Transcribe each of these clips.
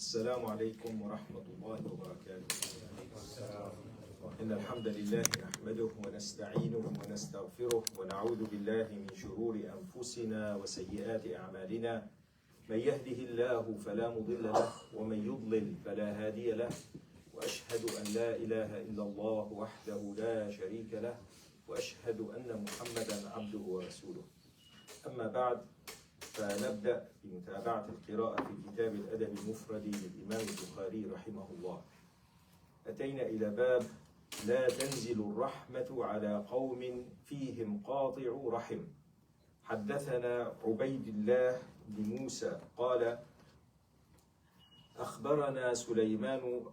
السلام عليكم ورحمة الله وبركاته. إن الحمد لله نحمده ونستعينه ونستغفره ونعوذ بالله من شرور أنفسنا وسيئات أعمالنا. من يهده الله فلا مضل له ومن يضلل فلا هادي له. وأشهد أن لا إله إلا الله وحده لا شريك له وأشهد أن محمدا عبده ورسوله. أما بعد، فنبدأ بمتابعة القراءة في كتاب الأدب المفرد للإمام البخاري رحمه الله. أتينا إلى باب لا تنزل الرحمة على قوم فيهم قاطع رحم. حدثنا عبيد الله بن موسى قال أخبرنا سليمان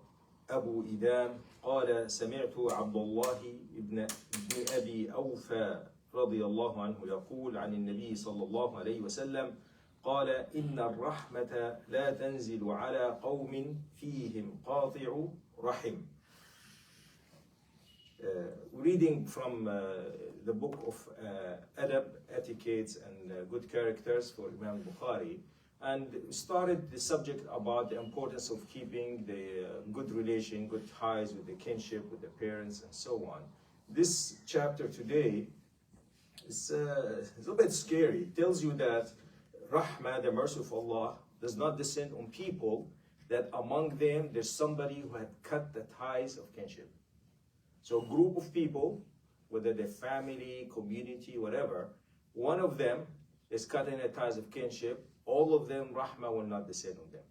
أبو إدام قال سمعت عبد الله بن أبي أوفى رضي الله عنه يقول عن النبي صلى الله عليه وسلم قال إن الرحمة لا تنزل على قوم فيهم قاطع رحم. Reading from the book of Adab, Etiquettes and Good Characters for Imam Bukhari, and started the subject about the importance of keeping the good relation, good ties with the kinship, with the parents and so on. This chapter today is a little bit scary. It tells you that Rahmah, the mercy of Allah, does not descend on people that among them there's somebody who had cut the ties of kinship. So a group of people, whether they're family, community, whatever, one of them is cutting the ties of kinship, all of them, Rahmah will not descend on them.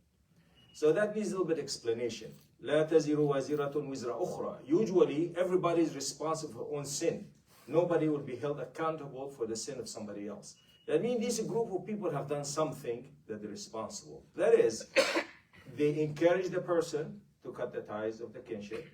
So that needs a little bit of explanation. لا تزر وازرة وزر أخرى. Usually, everybody is responsible for their own sin. Nobody will be held accountable for the sin of somebody else. That means this group of people have done something that they're responsible. That is, they encourage the person to cut the ties of the kinship,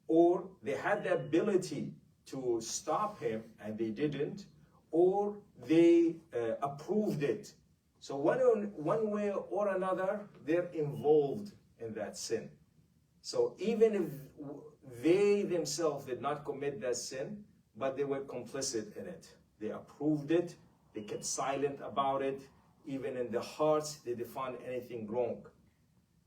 or they had the ability to stop him and they didn't, or they approved it. So one way or another, they're involved in that sin. So even if they themselves did not commit that sin, but they were complicit in it. They approved it, they kept silent about it, even in their hearts they didn't find anything wrong.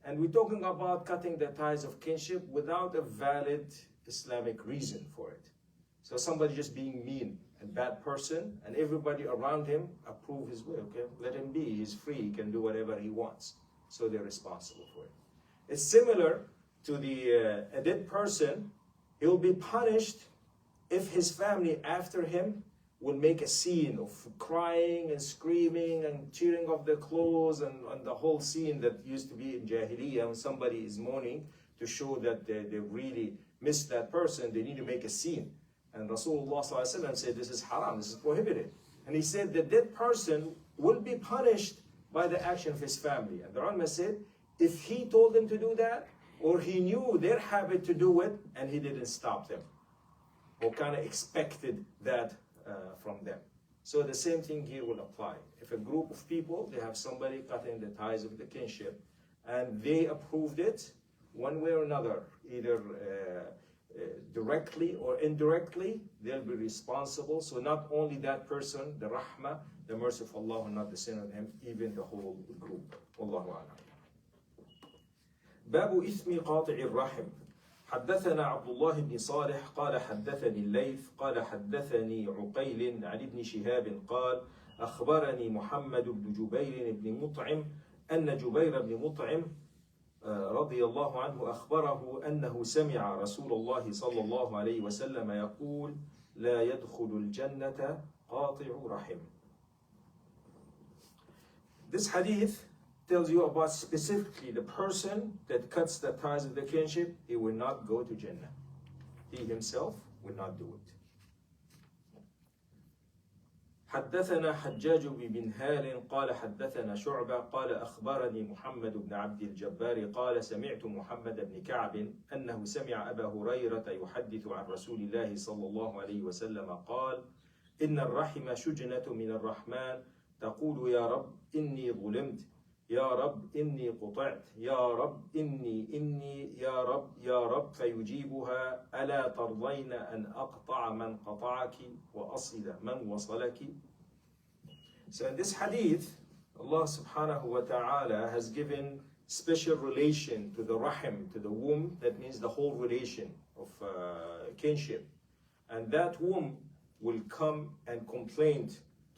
And we're talking about cutting the ties of kinship without a valid Islamic reason for it. So somebody just being mean and bad person, and everybody around him approve his way. Okay, let him be, he's free, he can do whatever he wants. So they're responsible for it. It's similar to a dead person. He'll be punished if his family after him will make a scene of crying and screaming and tearing off their clothes and the whole scene that used to be in Jahiliyyah when somebody is mourning to show that they really missed that person, they need to make a scene. And Rasulullah ﷺ said this is haram, this is prohibited. And he said the dead person will be punished by the action of his family. And the ulama said if he told them to do that, or he knew their habit to do it and he didn't stop them, or kind of expected that from them. So the same thing here will apply. If a group of people, they have somebody cutting the ties of the kinship, and they approved it one way or another, either directly or indirectly, they'll be responsible. So not only that person, the rahmah, the mercy of Allah will not descend on him, even the whole group. Wallahu a'lam. باب إثم قاطع الرحم. حدثنا عبد الله بن صالح قال حدثني الليث قال حدثني عقيل عن ابن شهاب قال أخبرني محمد بن جبير بن مطعم أن جبير بن مطعم رضي الله عنه أخبره أنه سمع رسول الله صلى الله عليه وسلم يقول لا يدخل الجنة قاطع رحم. This hadith tells you about specifically the person that cuts the ties of the kinship, he will not go to Jannah. He himself will not do it. حدثنا حجاج بن هال قال حدثنا شعبة قال أخبرني محمد بن عبد الجبار قال سمعت محمد بن كعب أنه سمع أبا هريرة يحدث عن رسول الله صلى الله عليه وسلم قال إن الرحم شجنة من الرحمن تقول يا رب إني ظلمت يا رب إني قطعت يا رب إني يا رب فيجيبها ألا ترضين أن أقطع من قطعك وأصل من وصلك. So in this hadith, Allah subhanahu wa ta'ala has given special relation to the rahim, to the womb. That means the whole relation of kinship. And that womb will come and complain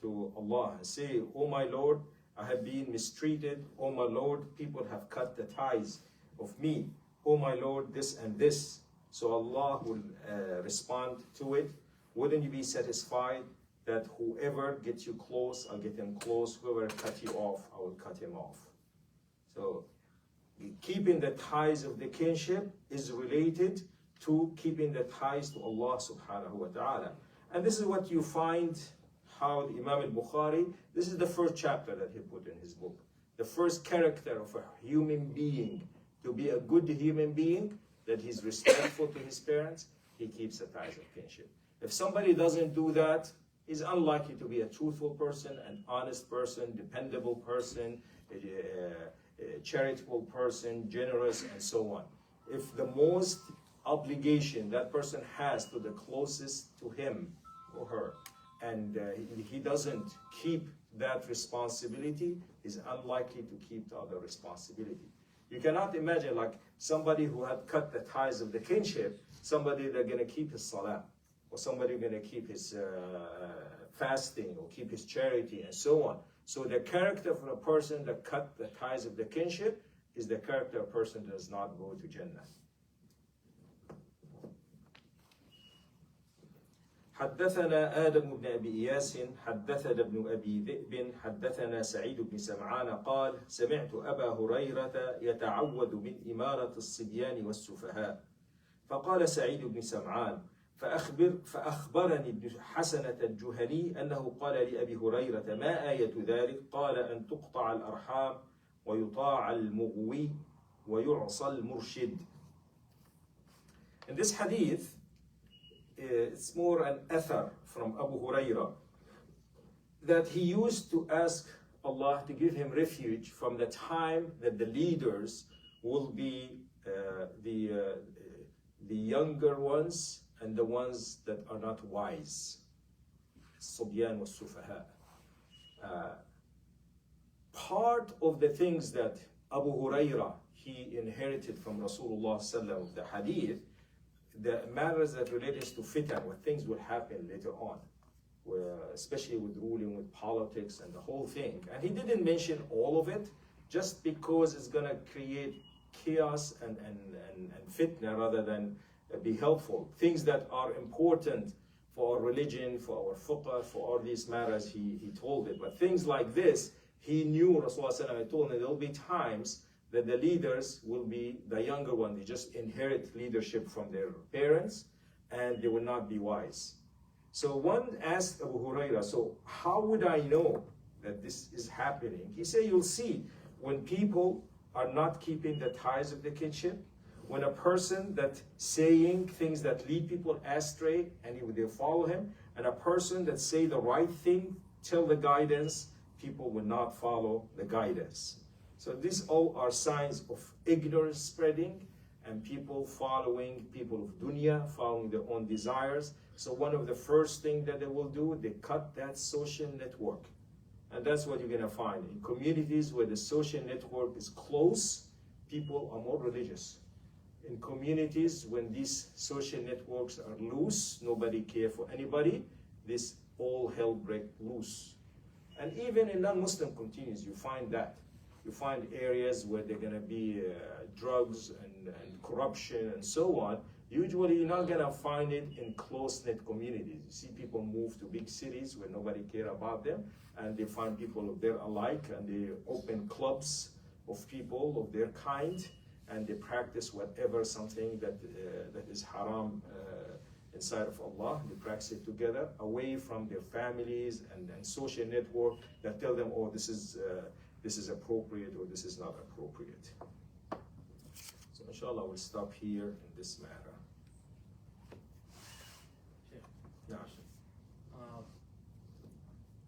to Allah and say, "Oh my Lord, I have been mistreated. Oh my Lord, people have cut the ties of me. Oh my Lord, this and this." So Allah will respond to it. Wouldn't you be satisfied that whoever gets you close, I'll get him close. Whoever cut you off, I will cut him off. So keeping the ties of the kinship is related to keeping the ties to Allah subhanahu wa ta'ala. And this is what you find how the Imam al-Bukhari, this is the first chapter that he put in his book. The first character of a human being, to be a good human being, that he's respectful to his parents, he keeps the ties of kinship. If somebody doesn't do that, he's unlikely to be a truthful person, an honest person, dependable person, a charitable person, generous, and so on. If the most obligation that person has to the closest to him or her, and he doesn't keep that responsibility, is unlikely to keep the other responsibility. You cannot imagine like somebody who had cut the ties of the kinship, somebody that's going to keep his salah, or somebody going to keep his fasting, or keep his charity, and so on. So the character for a person that cut the ties of the kinship is the character of a person that does not go to Jannah. حدثنا آدم بن أبي إياس حدثنا ابن أبي ذئب حدثنا سعيد بن سمعان قال سمعت أبا هريرة يتعوذ من إمارة الصبيان والسفهاء فقال سعيد بن سمعان فأخبرني ابن حسنة الجهني أنه قال لأبي هريرة ما آية ذلك قال أن تقطع الأرحام ويطاع المغوي ويعصى المرشد. In this hadith, it's more an athar from Abu Huraira that he used to ask Allah to give him refuge from the time that the leaders will be the younger ones and the ones that are not wise. Subyan was sufaha. Part of the things that Abu Huraira he inherited from Rasulullah sallallahu alaihi wasallam, the hadith, the matters that relates to fitan, what things will happen later on, especially with ruling, with politics and the whole thing. And he didn't mention all of it just because it's going to create chaos and fitna rather than be helpful. Things that are important for our religion, for our fiqh, for all these matters, he told it. But things like this, he knew Rasulullah told him there will be times that the leaders will be the younger one. They just inherit leadership from their parents and they will not be wise. So one asked Abu Huraira, so how would I know that this is happening? He said, you'll see when people are not keeping the ties of the kinship, when a person that saying things that lead people astray and they follow him, and a person that say the right thing, tell the guidance, people will not follow the guidance. So these all are signs of ignorance spreading and people following people of dunya, following their own desires. So one of the first things that they will do, they cut that social network. And that's what you're going to find. In communities where the social network is close, people are more religious. In communities when these social networks are loose, nobody cares for anybody, this all hell break loose. And even in non-Muslim communities, you find that. You find areas where there are going to be drugs and corruption and so on. Usually you're not going to find it in close-knit communities. You see people move to big cities where nobody cares about them, and they find people of their alike, and they open clubs of people of their kind, and they practice whatever something that is haram inside of Allah. They practice it together, away from their families and social network that tell them, oh, this is appropriate or this is not appropriate. So inshallah we'll stop here in this matter. Yeah.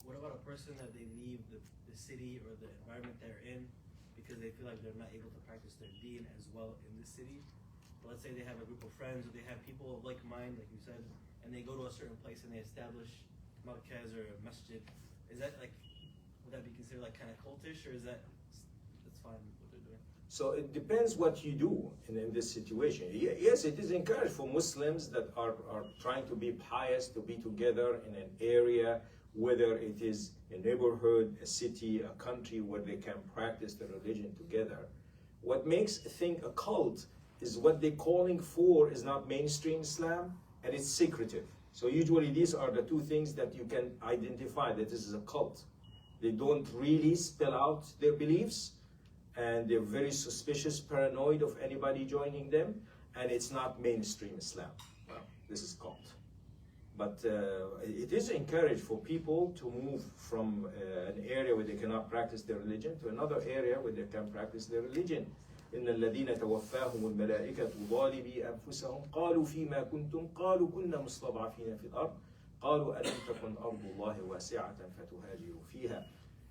What about a person that they leave the city or the environment they're in because they feel like they're not able to practice their deen as well in this city? But let's say they have a group of friends or they have people of like mind, like you said, and they go to a certain place and they establish markaz or a masjid. Is that like, would that be considered like kind of cultish, or is that's fine what they're doing? So it depends what you do in this situation. Yes, it is encouraged for Muslims that are trying to be pious to be together in an area, whether it is a neighborhood, a city, a country, where they can practice the religion together. What makes a thing a cult is what they're calling for is not mainstream Islam, and it's secretive. So usually these are the two things that you can identify that this is a cult. They don't really spell out their beliefs, and they're very suspicious, paranoid of anybody joining them, and it's not mainstream Islam. Well, this is cult. But it is encouraged for people to move from an area where they cannot practice their religion to another area where they can practice their religion. إن الذين توفاهم الملائكة ظالمي أنفسهم قالوا فيما كنتم قالوا كنا مستضعفين في الأرض قالوا ألم تكن أرض الله واسعة فتهاجروا فيها.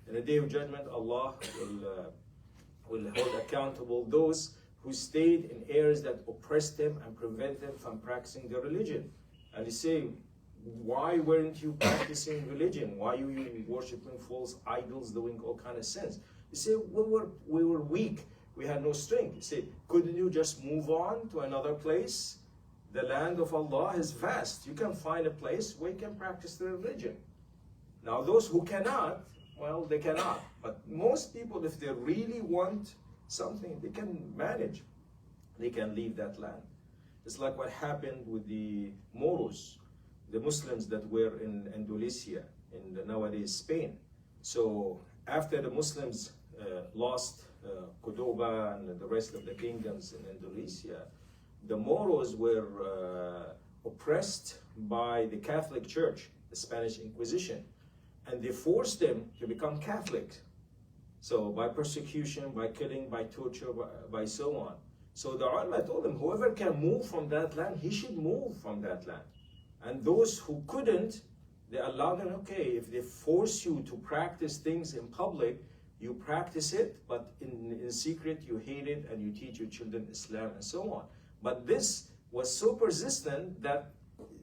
In the day of judgment, Allah will hold accountable those who stayed in areas that oppressed them and prevent them from practicing their religion. And they say, why weren't you practicing religion? Why are you worshiping false idols, doing all kind of sins? They say, we were weak. We had no strength. They say, couldn't you just move on to another place? The land of Allah is vast. You can find a place where you can practice the religion. Now those who cannot, well, they cannot. But most people, if they really want something, they can manage. They can leave that land. It's like what happened with the Moros, the Muslims that were in Andalusia, in the nowadays Spain. So after the Muslims lost Cordoba and the rest of the kingdoms in Andalusia, the Moros were oppressed by the Catholic Church, the Spanish Inquisition, and they forced them to become Catholic. So by persecution, by killing, by torture, by so on. So the ulama told them, whoever can move from that land, he should move from that land. And those who couldn't, they allowed them, okay, if they force you to practice things in public, you practice it, but in secret you hate it and you teach your children Islam and so on. But this was so persistent that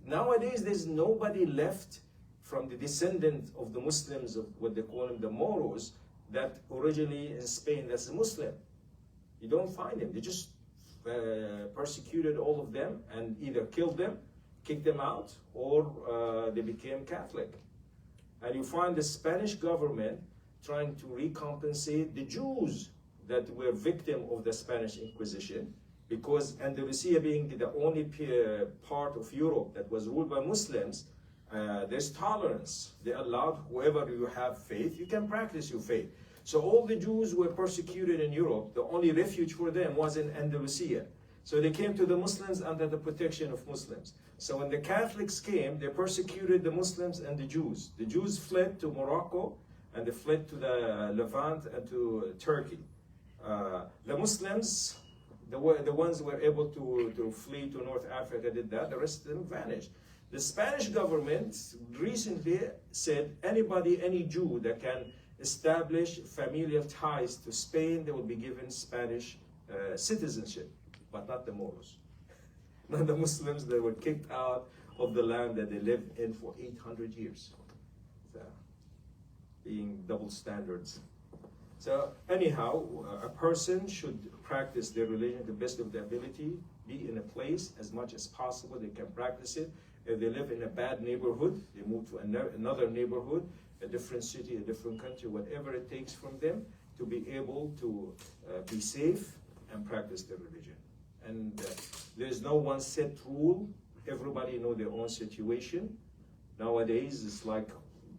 nowadays there's nobody left from the descendant of the Muslims, of what they call them the Moros, that originally in Spain that's a Muslim. You don't find them. They just persecuted all of them and either killed them, kicked them out, or they became Catholic. And you find the Spanish government trying to recompensate the Jews that were victim of the Spanish Inquisition, because Andalusia being the only part of Europe that was ruled by Muslims, there's tolerance. They allowed whoever you have faith, you can practice your faith. So all the Jews were persecuted in Europe. The only refuge for them was in Andalusia. So they came to the Muslims under the protection of Muslims. So when the Catholics came, they persecuted the Muslims and the Jews. The Jews fled to Morocco, and they fled to the Levant and to Turkey. The Muslims, the ones who were able to flee to North Africa did that. The rest of them vanished. The Spanish government recently said any Jew that can establish familial ties to Spain, they will be given Spanish citizenship, but not the Moros. Not the Muslims that were kicked out of the land that they lived in for 800 years. So, being double standards. So anyhow, a person should practice their religion to the best of their ability, be in a place as much as possible they can practice it. If they live in a bad neighborhood, they move to another neighborhood, a different city, a different country, whatever it takes from them to be able to be safe and practice their religion. And there's no one set rule. Everybody know their own situation. Nowadays, it's like,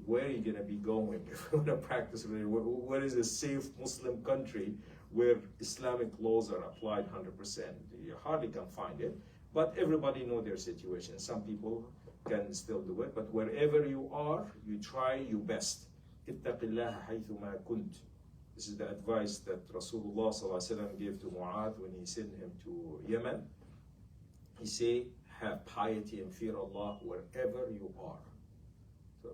where are you going to be going if you want to practice religion? Where is a safe Muslim country where Islamic laws are applied 100%? You hardly can find it. But everybody know their situation. Some people can still do it. But wherever you are, you try your best. اتق الله حيثما كنت. This is the advice that Rasulullah ﷺ gave to Mu'adh when he sent him to Yemen. He said, have piety and fear Allah wherever you are. So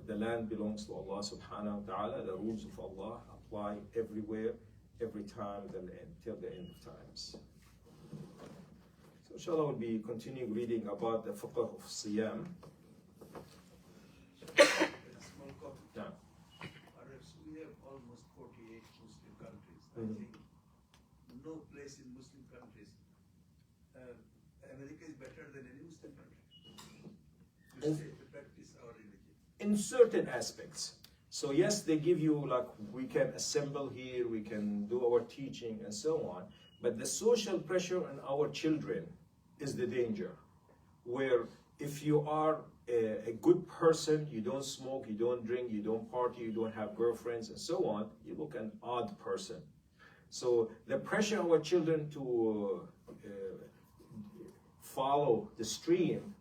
the land belongs to Allah subhanahu wa ta'ala. The rules of Allah apply everywhere, every time, till the end of times. So inshallah, we'll be continuing reading about the fiqh of Siyam. Small comment. Yeah. We have almost 48 Muslim countries. I think no place in Muslim countries. America is better than any Muslim country to practice our religion. In certain aspects. So yes, they give you, like, we can assemble here, we can do our teaching and so on, but the social pressure on our children is the danger, where if you are a good person, you don't smoke, you don't drink, you don't party, you don't have girlfriends and so on, you look an odd person. So the pressure on our children to follow the stream,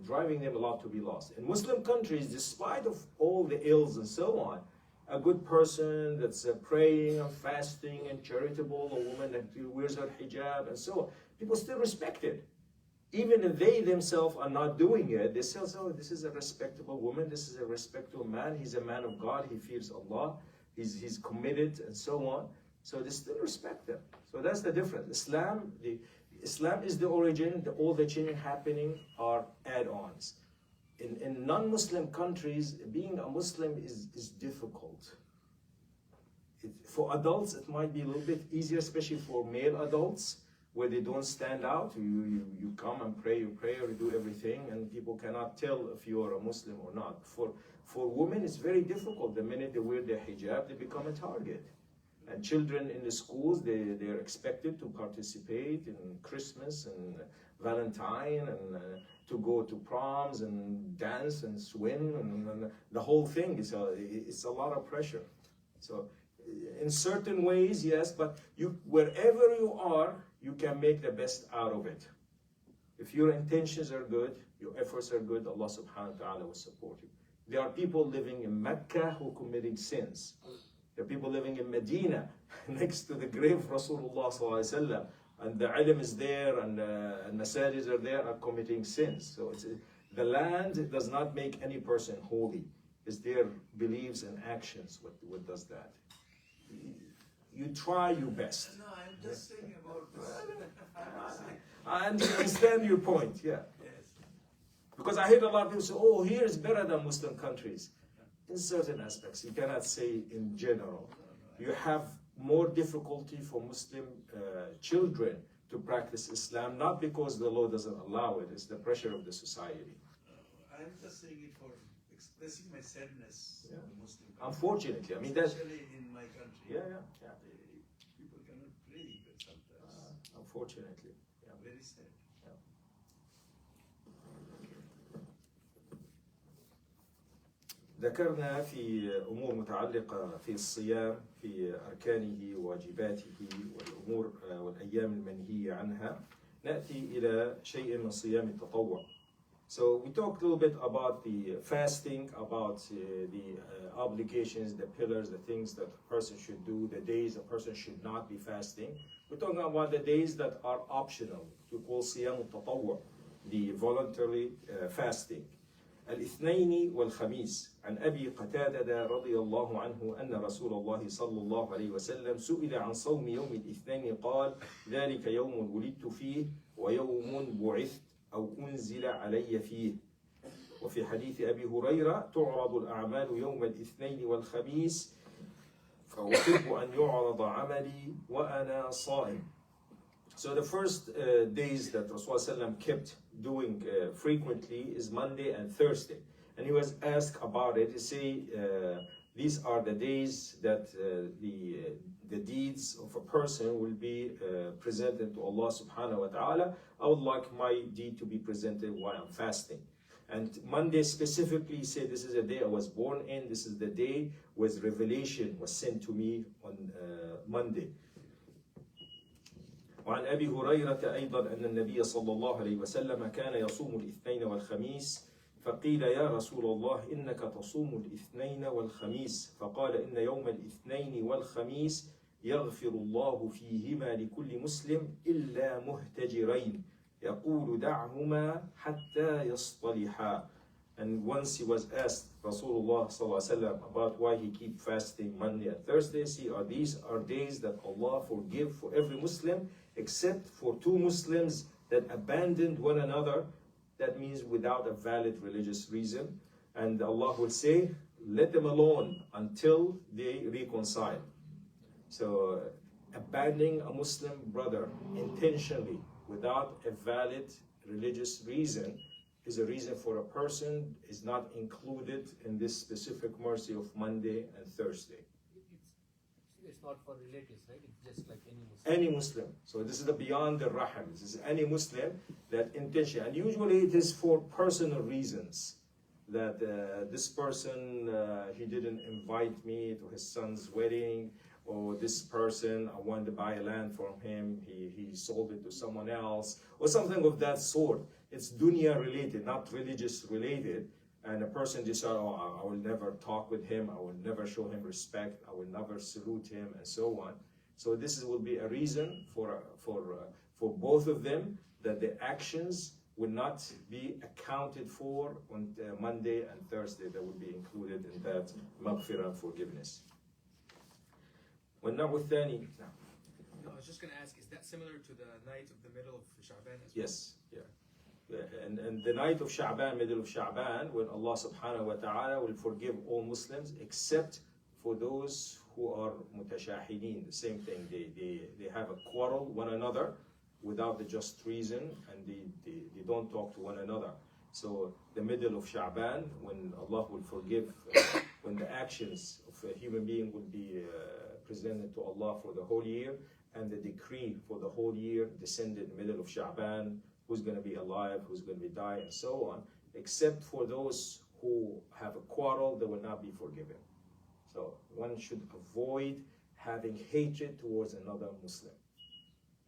driving them a lot to be lost. In Muslim countries, despite of all the ills and so on, a good person that's praying and fasting and charitable, a woman that wears her hijab and so on, people still respect it. Even if they themselves are not doing it, they still say, oh, this is a respectable woman, this is a respectable man, he's a man of God, he fears Allah, he's committed and so on. So they still respect them. So that's the difference. Islam is the origin, all the changes happening are add-ons. In non-Muslim countries, being a Muslim is difficult. For adults, it might be a little bit easier, especially for male adults, where they don't stand out. You come and pray your prayer, you do everything, and people cannot tell if you are a Muslim or not. For women, it's very difficult. The minute they wear their hijab, they become a target. And children in the schools, they're expected to participate in Christmas and Valentine and to go to proms and dance and swim and the whole thing. It's a lot of pressure. So in certain ways, yes, but wherever you are, you can make the best out of it. If your intentions are good, your efforts are good, Allah subhanahu wa ta'ala will support you. There are people living in Mecca who are committing sins. There are people living in Medina, next to the grave of Rasulullah sallallahu alaihi wasallam, and the ilm is there, and masajid are there, are committing sins. So the land does not make any person holy. It's their beliefs and actions what does that. You try your best. No, I'm just saying about this. I understand your point, yeah. Yes. Because I hear a lot of people say, oh, here is better than Muslim countries. In certain aspects, you cannot say in general. You have more difficulty for Muslim children to practice Islam, not because the law doesn't allow it, it's the pressure of the society. I'm just saying it for expressing my sadness Yeah. in Muslim countries. Unfortunately, I mean that's Especially in my country. yeah. People cannot pray even sometimes. Unfortunately, yeah. Very sad. ذكرنا في أمور متعلقة في الصيام في أركانه وواجباته والأمور والأيام المنهية عنها. نأتي إلى شيء من صيام التطوع. So we talked a little bit about the fasting, about the obligations, the pillars, the things that a person should do, the days a person should not be fasting. We're talking about the days that are optional, we call صيام التطوع, the voluntary fasting. الاثنين والخميس عن أبي قتادة رضي الله عنه أن رسول الله صلى الله عليه وسلم سئل عن صوم يوم الاثنين قال ذلك يوم ولدت فيه ويوم بعثت أو أنزل علي فيه. وفي حديث أبي هريرة تعرض الأعمال يوم الاثنين والخميس فأحب أن يعرض عملي وأنا صائم. So the first days that Rasulullah kept doing frequently is Monday and Thursday. And he was asked about it. He said, these are the days that the deeds of a person will be presented to Allah subhanahu wa ta'ala. I would like my deed to be presented while I'm fasting. And Monday specifically, he said, this is the day I was born in. This is the day where revelation was sent to me on Monday. وعن أبي هريرة أيضا أن النبي صلى الله عليه وسلم كان يصوم الاثنين والخميس فقيل يا رسول الله إنك تصوم الاثنين والخميس فقال إن يوم الاثنين والخميس يغفر الله فيهما لكل مسلم إلا مهتجرين يقول دعهما حتى يصطلحا. And once he was asked Rasulullah ﷺ about why he keep fasting Monday and Thursday, see, these are days that Allah forgive for every Muslim except for two Muslims that abandoned one another. That means without a valid religious reason. And Allah will say, let them alone until they reconcile. So abandoning a Muslim brother intentionally without a valid religious reason is a reason for a person is not included in this specific mercy of Monday and Thursday. It's not for relatives, right? It's just like any Muslim. Any Muslim. So this is the beyond the rahim. This is any Muslim that intention, and usually it is for personal reasons. That this person, he didn't invite me to his son's wedding, or this person, I wanted to buy land from him, he sold it to someone else, or something of that sort. It's dunya related, not religious related. And a person decides, oh, I will never talk with him, I will never show him respect, I will never salute him, and so on. So this will be a reason for both of them that the actions will not be accounted for on Monday and Thursday. That will be included in that maghfirah and forgiveness. والنوع الثاني. No, I was just going to ask, is that similar to the night of the middle of Sha'ban as well? Yes, yeah. And the night of Sha'ban, middle of Sha'ban, when Allah subhanahu wa ta'ala will forgive all Muslims except for those who are mutashahideen. The same thing, they have a quarrel one another without the just reason, and they don't talk to one another. So the middle of Sha'ban, when Allah will forgive, when the actions of a human being will be presented to Allah for the whole year, and the decree for the whole year descended in the middle of Sha'ban, who's going to be alive, who's going to be dying, and so on, except for those who have a quarrel, they will not be forgiven. So one should avoid having hatred towards another Muslim.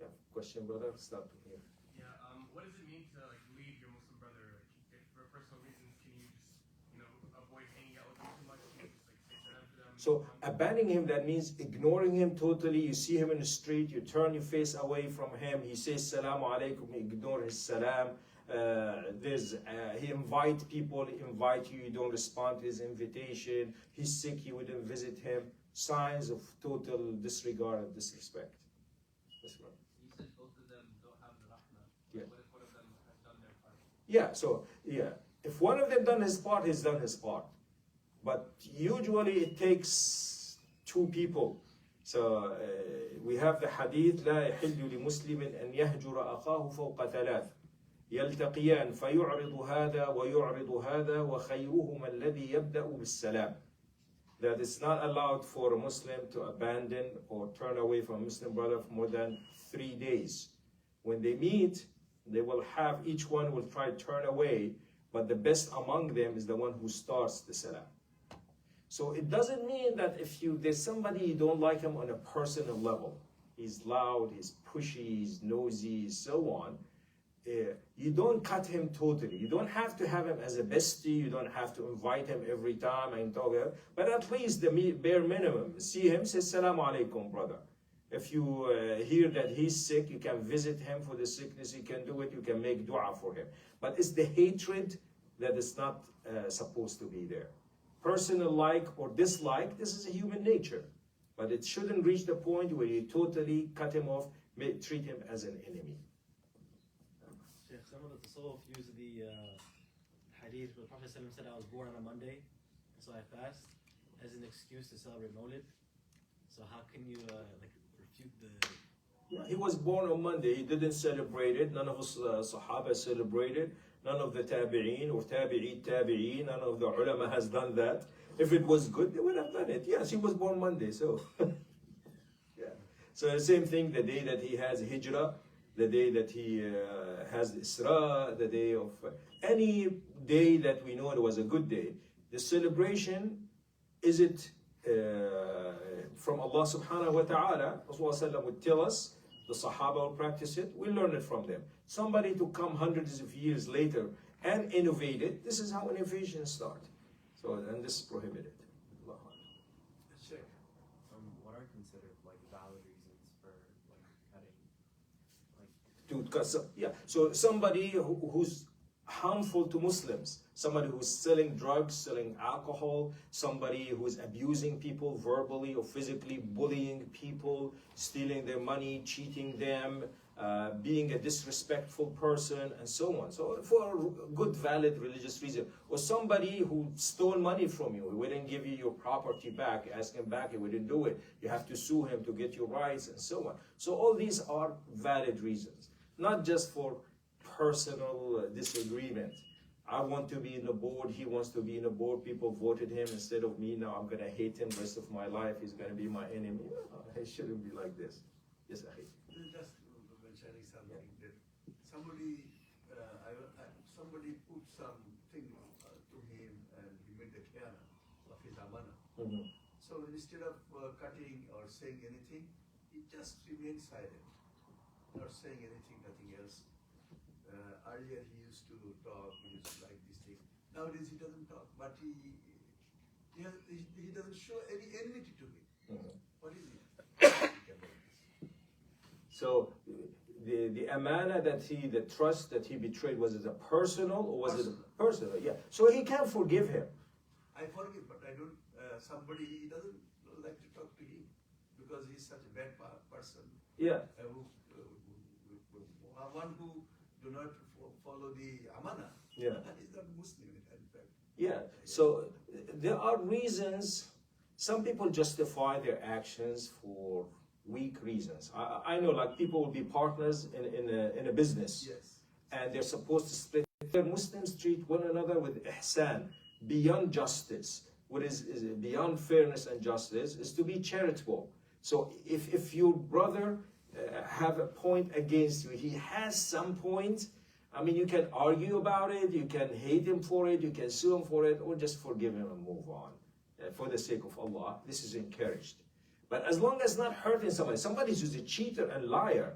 Yeah, question, brother? Start from here. Yeah, what does it mean to like leave your Muslim brother? Like, if for personal reasons, can you just, avoid hanging out with him too much? Can you just like say salam to them? So abandoning him, that means ignoring him totally. You see him in the street, you turn your face away from him. He says salamu alaikum, you ignore his salam. He invite people, invite you, you don't respond to his invitation. He's sick, you wouldn't visit him. Signs of total disregard and disrespect. That's right. You said both of them don't have the rahmah. Yeah. What if one of them has done their part? Yeah, so, yeah. If one of them done his part, he's done his part. But usually it takes two people. So we have the hadith, لا يحل لمسلم أن يهجر أخاه فوق ثلاث. يلتقيان فيعرض هذا ويعرض هذا وخيرهما الذي يبدأ بالسلام. That it's not allowed for a Muslim to abandon or turn away from a Muslim brother for more than 3 days. When they meet, they will have, each one will try to turn away, but the best among them is the one who starts the salam. So it doesn't mean that if there's somebody you don't like him on a personal level, he's loud, he's pushy, he's nosy, so on, you don't cut him totally. You don't have to have him as a bestie. You don't have to invite him every time and talk to him. But at least the bare minimum. See him, say Salaam alaikum, brother. If you hear that he's sick, you can visit him for the sickness. You can do it. You can make dua for him. But it's the hatred that is not supposed to be there. Personal like or dislike, this is a human nature. But it shouldn't reach the point where you totally cut him off, treat him as an enemy. Some of the Tasawwuf use the hadith where the Prophet said, I was born on a Monday, so I fast, as an excuse to celebrate Mawlid. So how can you refute the... Yeah, he was born on Monday, he didn't celebrate it, none of us Sahaba celebrated, none of the Tabi'een or Tabi'een, none of the ulama has done that. If it was good, they would have done it. Yes, he was born Monday, so... yeah. So the same thing, the day that he has Hijrah, the day that he has Isra, the day of any day that we know it was a good day. The celebration, is it from Allah subhanahu wa ta'ala? Rasulullah would tell us, the Sahaba will practice it, we learn it from them. Somebody to come hundreds of years later and innovate it, this is how innovations start. So, and this is prohibited. Allah. What are considered like valid reasons for like cutting? Yeah, so somebody who's harmful to Muslims. Somebody who's selling drugs, selling alcohol, somebody who's abusing people verbally or physically, bullying people, stealing their money, cheating them, being a disrespectful person, and so on. So for a good, valid religious reason. Or somebody who stole money from you, he wouldn't give you your property back, ask him back, he wouldn't do it. You have to sue him to get your rights, and so on. So all these are valid reasons, not just for personal disagreement. I want to be in the board, he wants to be in the board, people voted him instead of me, now I'm going to hate him the rest of my life, he's going to be my enemy. No, it shouldn't be like this. Yes, Akhi. Just mentioning something that somebody, somebody put something to him and he made the khiyana of his amana. Mhm. So instead of cutting or saying anything, he just remained silent, not saying anything, nothing else. Earlier he used to talk, he used to like this thing. Nowadays he doesn't talk, but he doesn't show any enmity to me. Mhm. What is it? So the amana that the trust that he betrayed, was it a personal or was it a personal? Yeah. So he can forgive him. I forgive, but I don't. Somebody he doesn't like to talk to him because he's such a bad person. Yeah. One who do not follow the amana. Yeah. He's not Muslim in fact. Yeah. So there are reasons. Some people justify their actions for weak reasons. I know, like, people will be partners in a business. Yes. And they're supposed to split. Muslims treat one another with ihsan, beyond justice. What is beyond fairness and justice is to be charitable. So if your brother have a point against you, he has some point, I mean, you can argue about it, you can hate him for it, you can sue him for it, or just forgive him and move on. For the sake of Allah, this is encouraged. But as long as not hurting somebody who's a cheater and liar,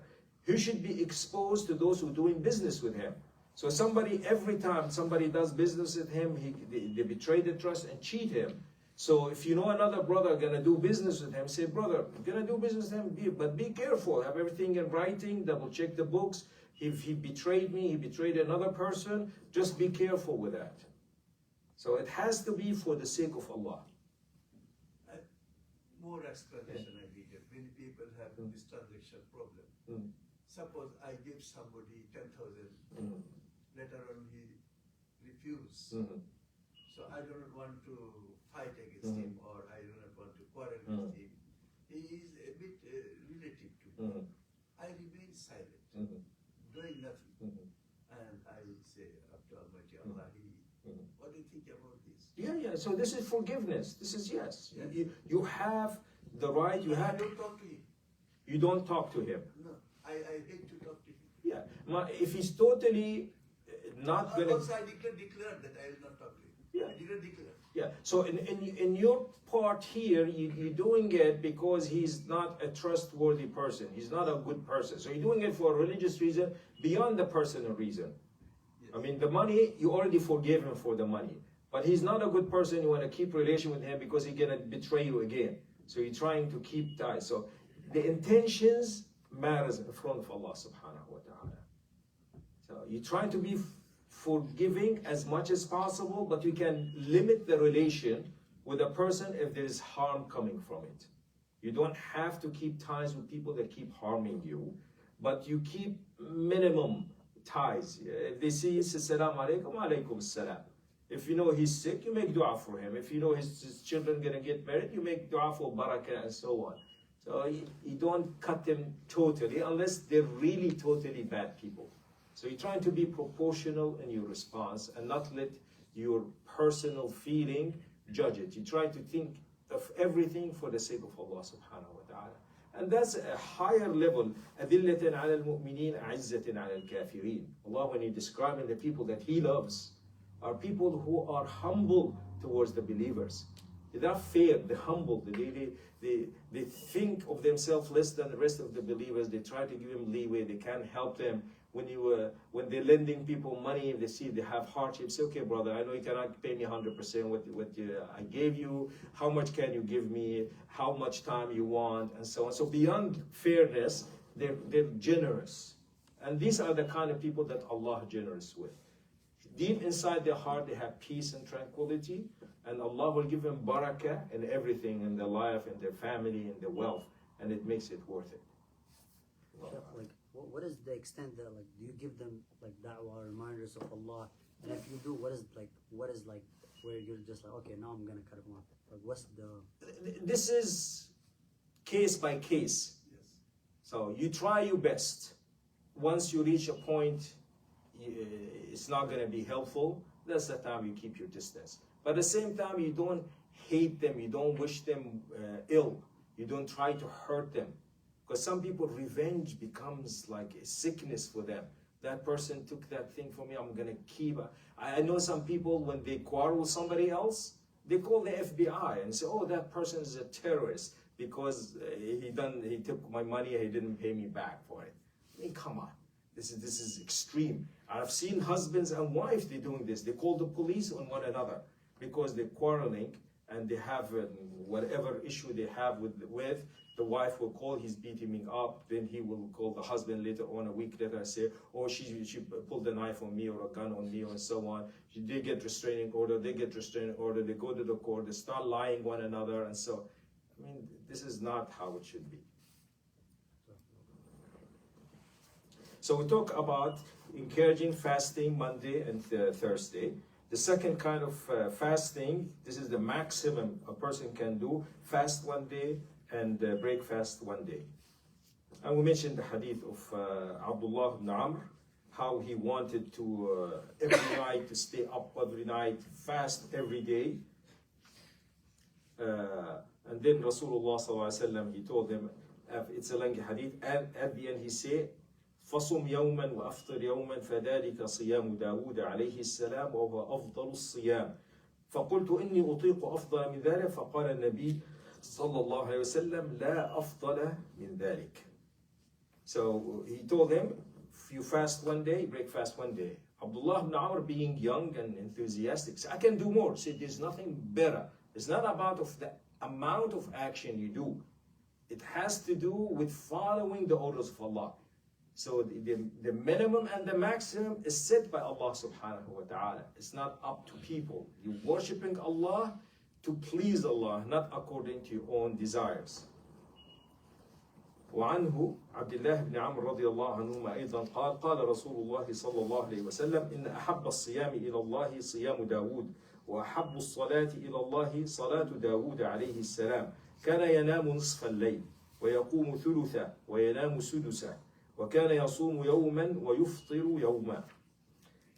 he should be exposed to those who are doing business with him. So somebody, every time somebody does business with him, they betray the trust and cheat him. So if you know another brother gonna do business with him, say, brother, you're gonna do business with him, but be careful, have everything in writing, double check the books. If he betrayed me, he betrayed another person, just be careful with that. So it has to be for the sake of Allah. More explanation I needed. Many people have this transaction problem. Mm. Suppose I give somebody 10,000, later on he refuse. Mhm. So I don't want to fight against him, or I do not want to quarrel with him. He is a bit relative to me. I remain silent, doing nothing. And I say, after Almighty Allah, what do you think about this? Yeah. So this is forgiveness. This is yes. Yes. You have the right. You I have. don't talk to him. You don't talk to him. No, I hate to talk to him. Yeah. If he's totally not gonna. Also, I declared that I will not talk to him. Yeah. I didn't declare. Yeah. So in your part here, you're doing it because he's not a trustworthy person. He's not a good person. So you're doing it for a religious reason beyond the personal reason. Yes. I mean, the money, you already forgave him for the money. But he's not a good person. You want to keep relation with him because he's going to betray you again. So you're trying to keep ties. So the intentions matters in front of Allah subhanahu wa ta'ala. So you're trying to be forgiving as much as possible, but you can limit the relation with a person if there is harm coming from it. You don't have to keep ties with people that keep harming you, but you keep minimum ties. If they see Assalamu alaikum, alaikum assalam. If you know he's sick, you make dua for him. If you know his children gonna get married, you make dua for barakah and so on. So you don't cut them totally unless they're really totally bad people. So you're trying to be proportional in your response and not let your personal feeling judge it. You try to think of everything for the sake of Allah subhanahu wa ta'ala. And that's a higher level. أَذِلَّةً عَلَى الْمُؤْمِنِينَ عِزَّةً عَلَى الْكَافِرِينَ. Allah, when He describing the people that He loves, are people who are humble towards the believers. They're not fair, they're humble. They think of themselves less than the rest of the believers. They try to give them leeway. They can't help them. When they're lending people money, if they see they have hardships, say, okay, brother, I know you cannot pay me 100% what I gave you. How much can you give me? How much time you want? And so on. So beyond fairness, they're generous. And these are the kind of people that Allah is generous with. deep inside their heart, they have peace and tranquility, and Allah will give them barakah in everything, in their life, in their family, in their wealth, and it makes it worth it. Like, what is the extent that, like, do you give them like da'wah, reminders of Allah? And if you do, what is like where you're just like, okay, now I'm gonna cut them off? Like, what's the? This is case by case. Yes. So you try your best. Once you reach a point, it's not going to be helpful. That's the time you keep your distance. But at the same time, you don't hate them. You don't wish them ill. You don't try to hurt them. Because some people, revenge becomes like a sickness for them. That person took that thing from me, I'm going to keep it. I know some people, when they quarrel with somebody else, they call the FBI and say, oh, that person is a terrorist because he took my money, he didn't pay me back for it. I mean, come on. This is extreme. I've seen husbands and wives, they're doing this. They call the police on one another because they're quarreling and they have whatever issue they have with the wife will call, he's beating me up. Then he will call the husband later on, a week later, and say, oh, she pulled a knife on me or a gun on me and so on. They get restraining order, they go to the court, they start lying one another. And so, I mean, this is not how it should be. So we talk about encouraging fasting Monday and Thursday. The second kind of fasting, this is the maximum a person can do, fast one day and break fast one day. And we mentioned the hadith of Abdullah ibn Amr, how he wanted to every night to stay up every night, fast every day. And then Rasulullah sallallahu alaihi wasallam, he told him, it's a lengthy hadith, and at the end he said, فصم يوما وأفطر يوما فذلك صيام داود عليه السلام وهو أفضل الصيام فقلت إني أطيق أفضل من ذلك فقال النبي صلى الله عليه وسلم لا أفضل من ذلك. So he told him, if you fast one day, break fast one day. Abdullah ibn Amr, being young and enthusiastic, said, I can do more. He said, there's nothing better. It's not about the amount of action you do. It has to do with following the orders of Allah. So the minimum and the maximum is set by Allah subhanahu wa ta'ala. It's not up to people. You're worshipping Allah to please Allah, not according to your own desires. وعنه عبد الله بن عمرو رضي الله عنهما أيضا قال قال رسول الله صلى الله عليه وسلم إن أحب الصيام إلى الله صيام داود وأحب الصلاة إلى الله صلاة داود عليه السلام كان ينام نصف الليل ويقوم ثلثا وينام سدسا وكان يصوم يوما ويفطر يوما.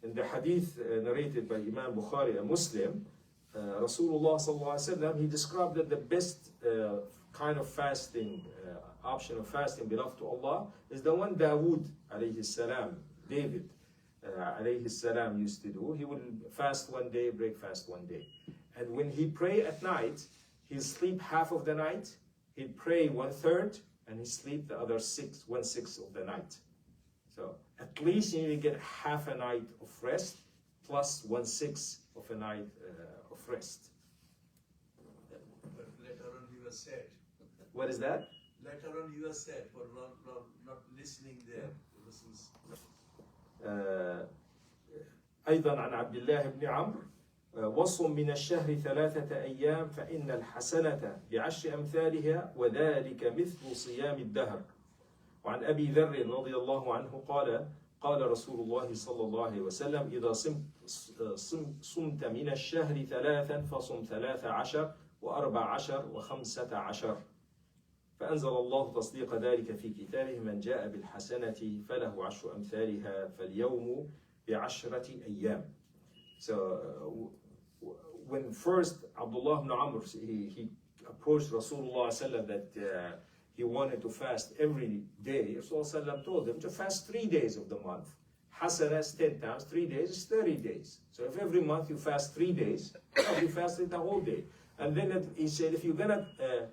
In the hadith narrated by Imam Bukhari and Muslim, Rasulullah sallallahu alaihi wasallam, he described that the best kind of fasting, option of fasting beloved to Allah is the one Dawood alayhi salam, David alayhi salam used to do. He would fast one day, break fast one day. And when he pray at night, he'll sleep half of the night, he'll pray 1/3, and he sleep the other 1/6 of the night. So at least you need to get half a night of rest plus 1/6 of a night of rest. But later on you were sad. What is that? Later on you were sad for not listening there. أيضا عن عبد الله بن عمرو وصم من الشهر 3 أيام فإن الحسنة بعشر أمثالها وذلك مثل صيام الدهر. وعن أبي ذر رضي الله عنه قال قال رسول الله صلى الله عليه وسلم إذا صمت من الشهر 3 فصم 13 و14 و15 فأنزل الله تصديق ذلك في كتابه من جاء بالحسنة فله 10 أمثالها فاليوم ب10 أيام. So when first Abdullah ibn Amr, he approached Rasulullah sallallahu that he wanted to fast every day, Rasulullah told him to fast 3 days of the month. Hasana is 10 times, 3 days is 30 days. So if every month you fast 3 days, you fasted the whole day. And then he said, if you're going to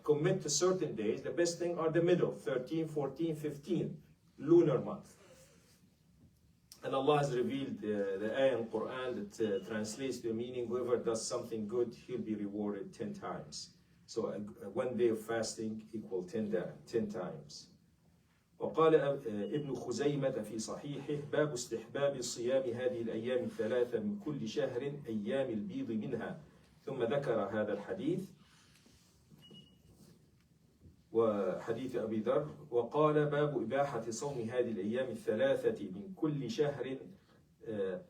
commit to certain days, the best thing are the middle, 13, 14, 15, lunar month. And Allah has revealed the ayah in Quran that translates the meaning, whoever does something good, he'll be rewarded 10 times. So 1 day of fasting equal 10 times. وقال ابن خزيمة في صحيحه باب استحباب صيام هذه الأيام الثلاثة من كل شهر أيام البيض منها، ثم ذكر هذا الحديث وحديث أبي ذر. وقال باب إباحة صوم هذه الأيام الثلاثة من كل شهر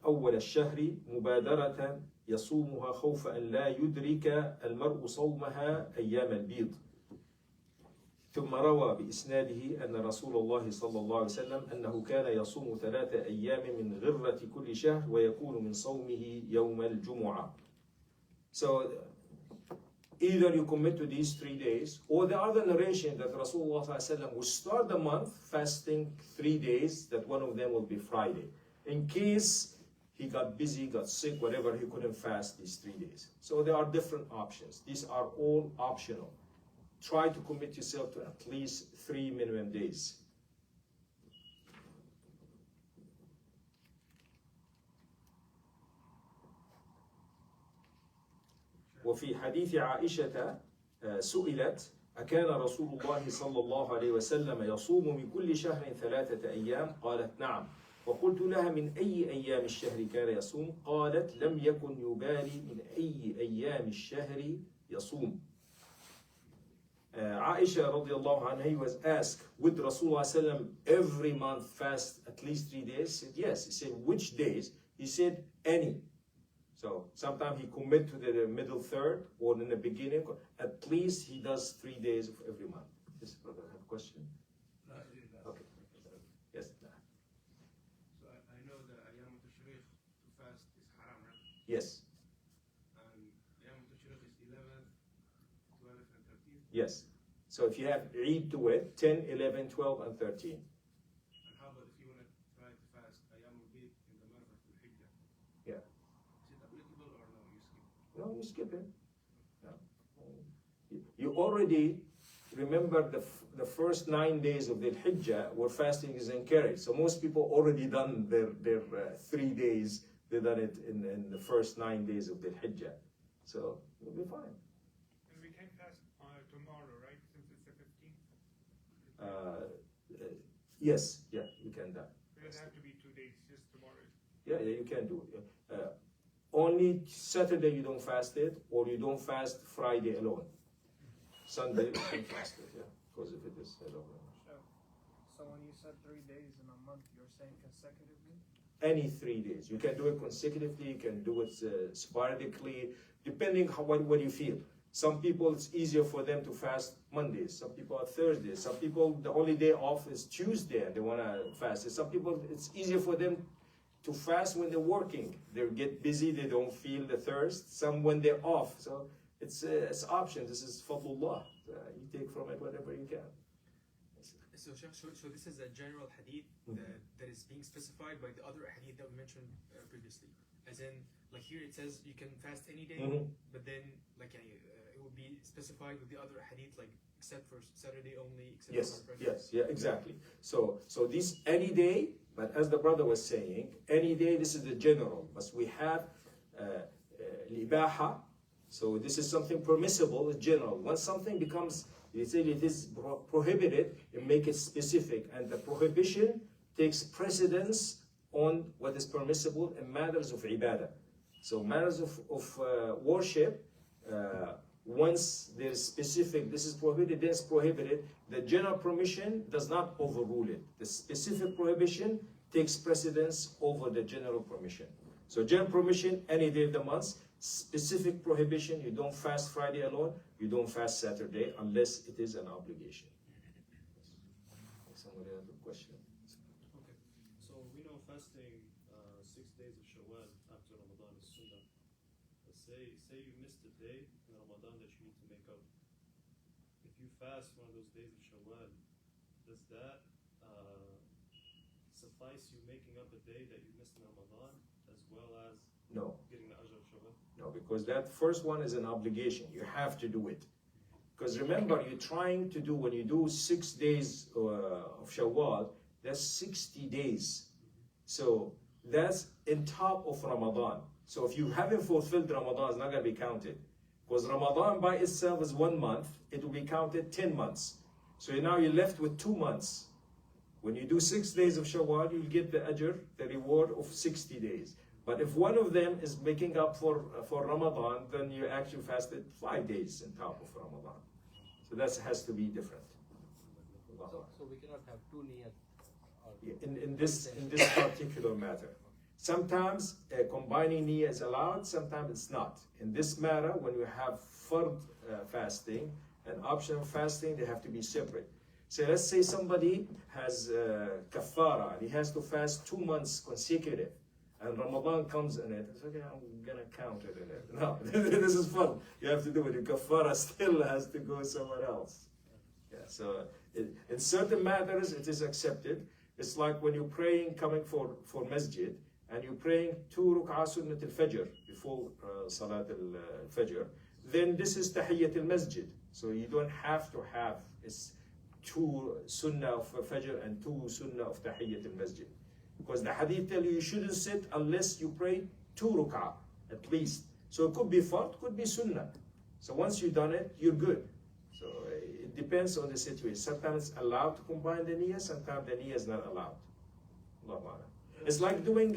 أول الشهر مبادرة يصومها خوف أن لا يدرك المرء صومها أيام البيض. ثم روى بإسناده أن رسول الله صلى الله عليه وسلم أنه كان يصوم 3 أيام من غرة كل شهر ويكون من صومه يوم الجمعة. So either you commit to these 3 days, or the other narration that Rasulullah صلى الله عليه وسلم will start the month fasting 3 days, that one of them will be Friday, in case he got busy, got sick, whatever, he couldn't fast these 3 days. So there are different options. These are all optional. Try to commit yourself to at least 3 minimum days. وفي حديث عائشة سئلت أكان رسول الله صلى الله عليه وسلم يصوم من كل شهر 3 أيام؟ قالت نعم. وقلت لها من أي أيام الشهر كان يصوم؟ قالت لم يكن يبالي من أي أيام الشهر يصوم. Aisha radiallahu anha, he was asked, would Rasulullah sallam every month fast at least 3 days? He said yes. He said, which days? He said any. So sometimes he commit to the middle third or in the beginning. At least he does 3 days of every month. Yes, brother, I have a question. Okay. Yes. So I know that Ayam al-Tashriq to fast is haram, right? Yes. And Ayam al-Tashriq is 11th, 12th, and 13th. Yes. So if you have Eid to it, 10, 11, 12, and 13. And how about if you want to try to fast Ayam al-Bid in the month of Al-Hijjah? Yeah. Is it applicable or no? You skip? No, you skip it. No. You already remember the first 9 days of the Hijjah where fasting is encouraged. So most people already done their 3 days. They done it in the first 9 days of the Hijjah. So you'll be fine. And we can fast tomorrow, right? Since it's the 15th? Yes, yeah, you can do. It doesn't have to be 2 days, just tomorrow. Yeah, you can do it. Only Saturday you don't fast it, or you don't fast Friday alone. Sunday you can fast it, yeah, because if it is, I don't know. So when you said 3 days in a month, you're saying consecutively? Any 3 days. You can do it consecutively, you can do it sporadically, depending how what you feel. Some people, it's easier for them to fast Mondays. Some people are Thursdays. Some people, the only day off is Tuesday and they want to fast. Some people, it's easier for them to fast when they're working. They get busy, they don't feel the thirst. Some when they're off. So it's option. This is fadlullah. You take from it whatever you can. So this is a general hadith that is being specified by the other hadith that we mentioned previously. As in, like here it says you can fast any day, but then like it will be specified with the other hadith, like except for Saturday only. Except Yes, for yes, yeah, exactly. So this any day, but as the brother was saying, any day, this is the general. But we have libaha, so this is something permissible, general. Once something becomes, you say it is prohibited, you make it specific, and the prohibition takes precedence on what is permissible in matters of ibadah. So matters of worship, once there is specific, this is prohibited, this is prohibited, the general permission does not overrule it. The specific prohibition takes precedence over the general permission. So general permission, any day of the month. Specific prohibition, you don't fast Friday alone, you don't fast Saturday unless it is an obligation. Somebody has a question? Okay, so we know fasting 6 days of Shawwal after Ramadan is Sunnah. Say you missed a day in Ramadan that you need to make up. If you fast one of those days of Shawwal, does that suffice you making up a day that you missed in Ramadan as well as No. getting the ajr of Shawwal? No, because that first one is an obligation. You have to do it. Because remember, you're trying to do, when you do 6 days of Shawwal, that's 60 days. So that's in top of Ramadan. So if you haven't fulfilled Ramadan, it's not going to be counted. Because Ramadan by itself is 1 month, it will be counted 10 months. So now you're left with 2 months. When you do 6 days of Shawwal, you'll get the ajr, the reward of 60 days. But if one of them is making up for Ramadan, then you actually fasted 5 days on top of Ramadan. So that has to be different. So we cannot have two niyat. In this particular matter. Sometimes combining niyyah is allowed, sometimes it's not. In this matter, when you have fard fasting and optional fasting, they have to be separate. So let's say somebody has kafara and he has to fast 2 months consecutive, and Ramadan comes in it. It's okay, I'm gonna count it in it. No, this is fun. You have to do it. Your kafara still has to go somewhere else. Yeah. So in certain matters, it is accepted. It's like when you're praying, coming for masjid, and you're praying 2 ruk'ah sunnat al-fajr before salat al-fajr, then this is tahiyyat al-masjid. So you don't have to have 2 sunnah of fajr and 2 sunnah of tahiyyat al-masjid. Because the hadith tell you shouldn't sit unless you pray 2 ruk'ah at least. So it could be fard, could be sunnah. So once you've done it, you're good. So it depends on the situation. Sometimes it's allowed to combine the niyyah, sometimes the niyyah is not allowed. Allahu A'lam. It's like doing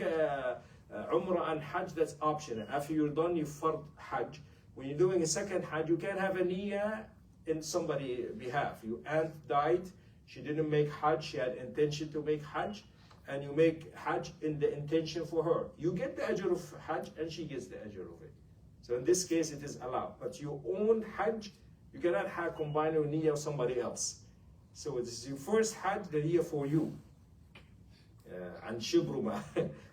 Umrah and Hajj, that's optional. After you're done your fard Hajj, when you're doing a second Hajj, you can have a niyyah in somebody's behalf. Your aunt died, she didn't make Hajj, she had intention to make Hajj, and you make Hajj in the intention for her. You get the ajr of Hajj and she gets the ajr of it. So in this case, it is allowed. But your own Hajj, you cannot have combined with niyyah of somebody else. So it is your first Hajj, the niyyah for you. And Shubruma.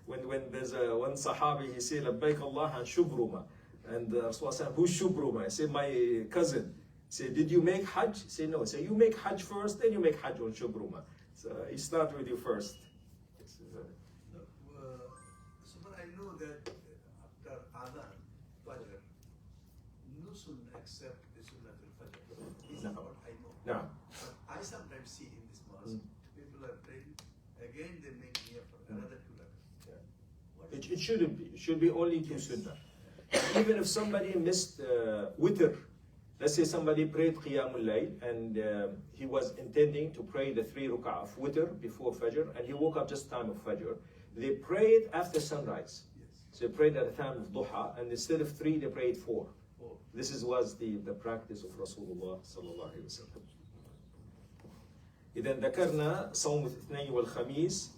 when there's one Sahabi, he said, Labbaik Allah and Shubruma. And Rasulullah said, who's Shubruma? I said, my cousin. He said, did you make Hajj? He said, no. He said, you make Hajj first, then you make Hajj on Shubruma. So he start with you first. So I know that after Adhan, Fajr, no sunnah except the sunnah al-Fajr. Is what I know. No. But I sometimes see in this mosque, people are praying, again they make niyyah for another 2 rakats. It shouldn't be. It should be only 2 sunnah. Even if somebody missed witr, let's say somebody prayed Qiyamul Layl and he was intending to pray the 3 ruk'ah of witr before Fajr, and he woke up just time of Fajr. They prayed after sunrise. Yes. So they prayed at the time of Duha, and instead of 3, they prayed 4. This was the practice of Rasulullah sallallahu alaihi wasallam. إذا ذكرنا صوم الاثنين والخميس،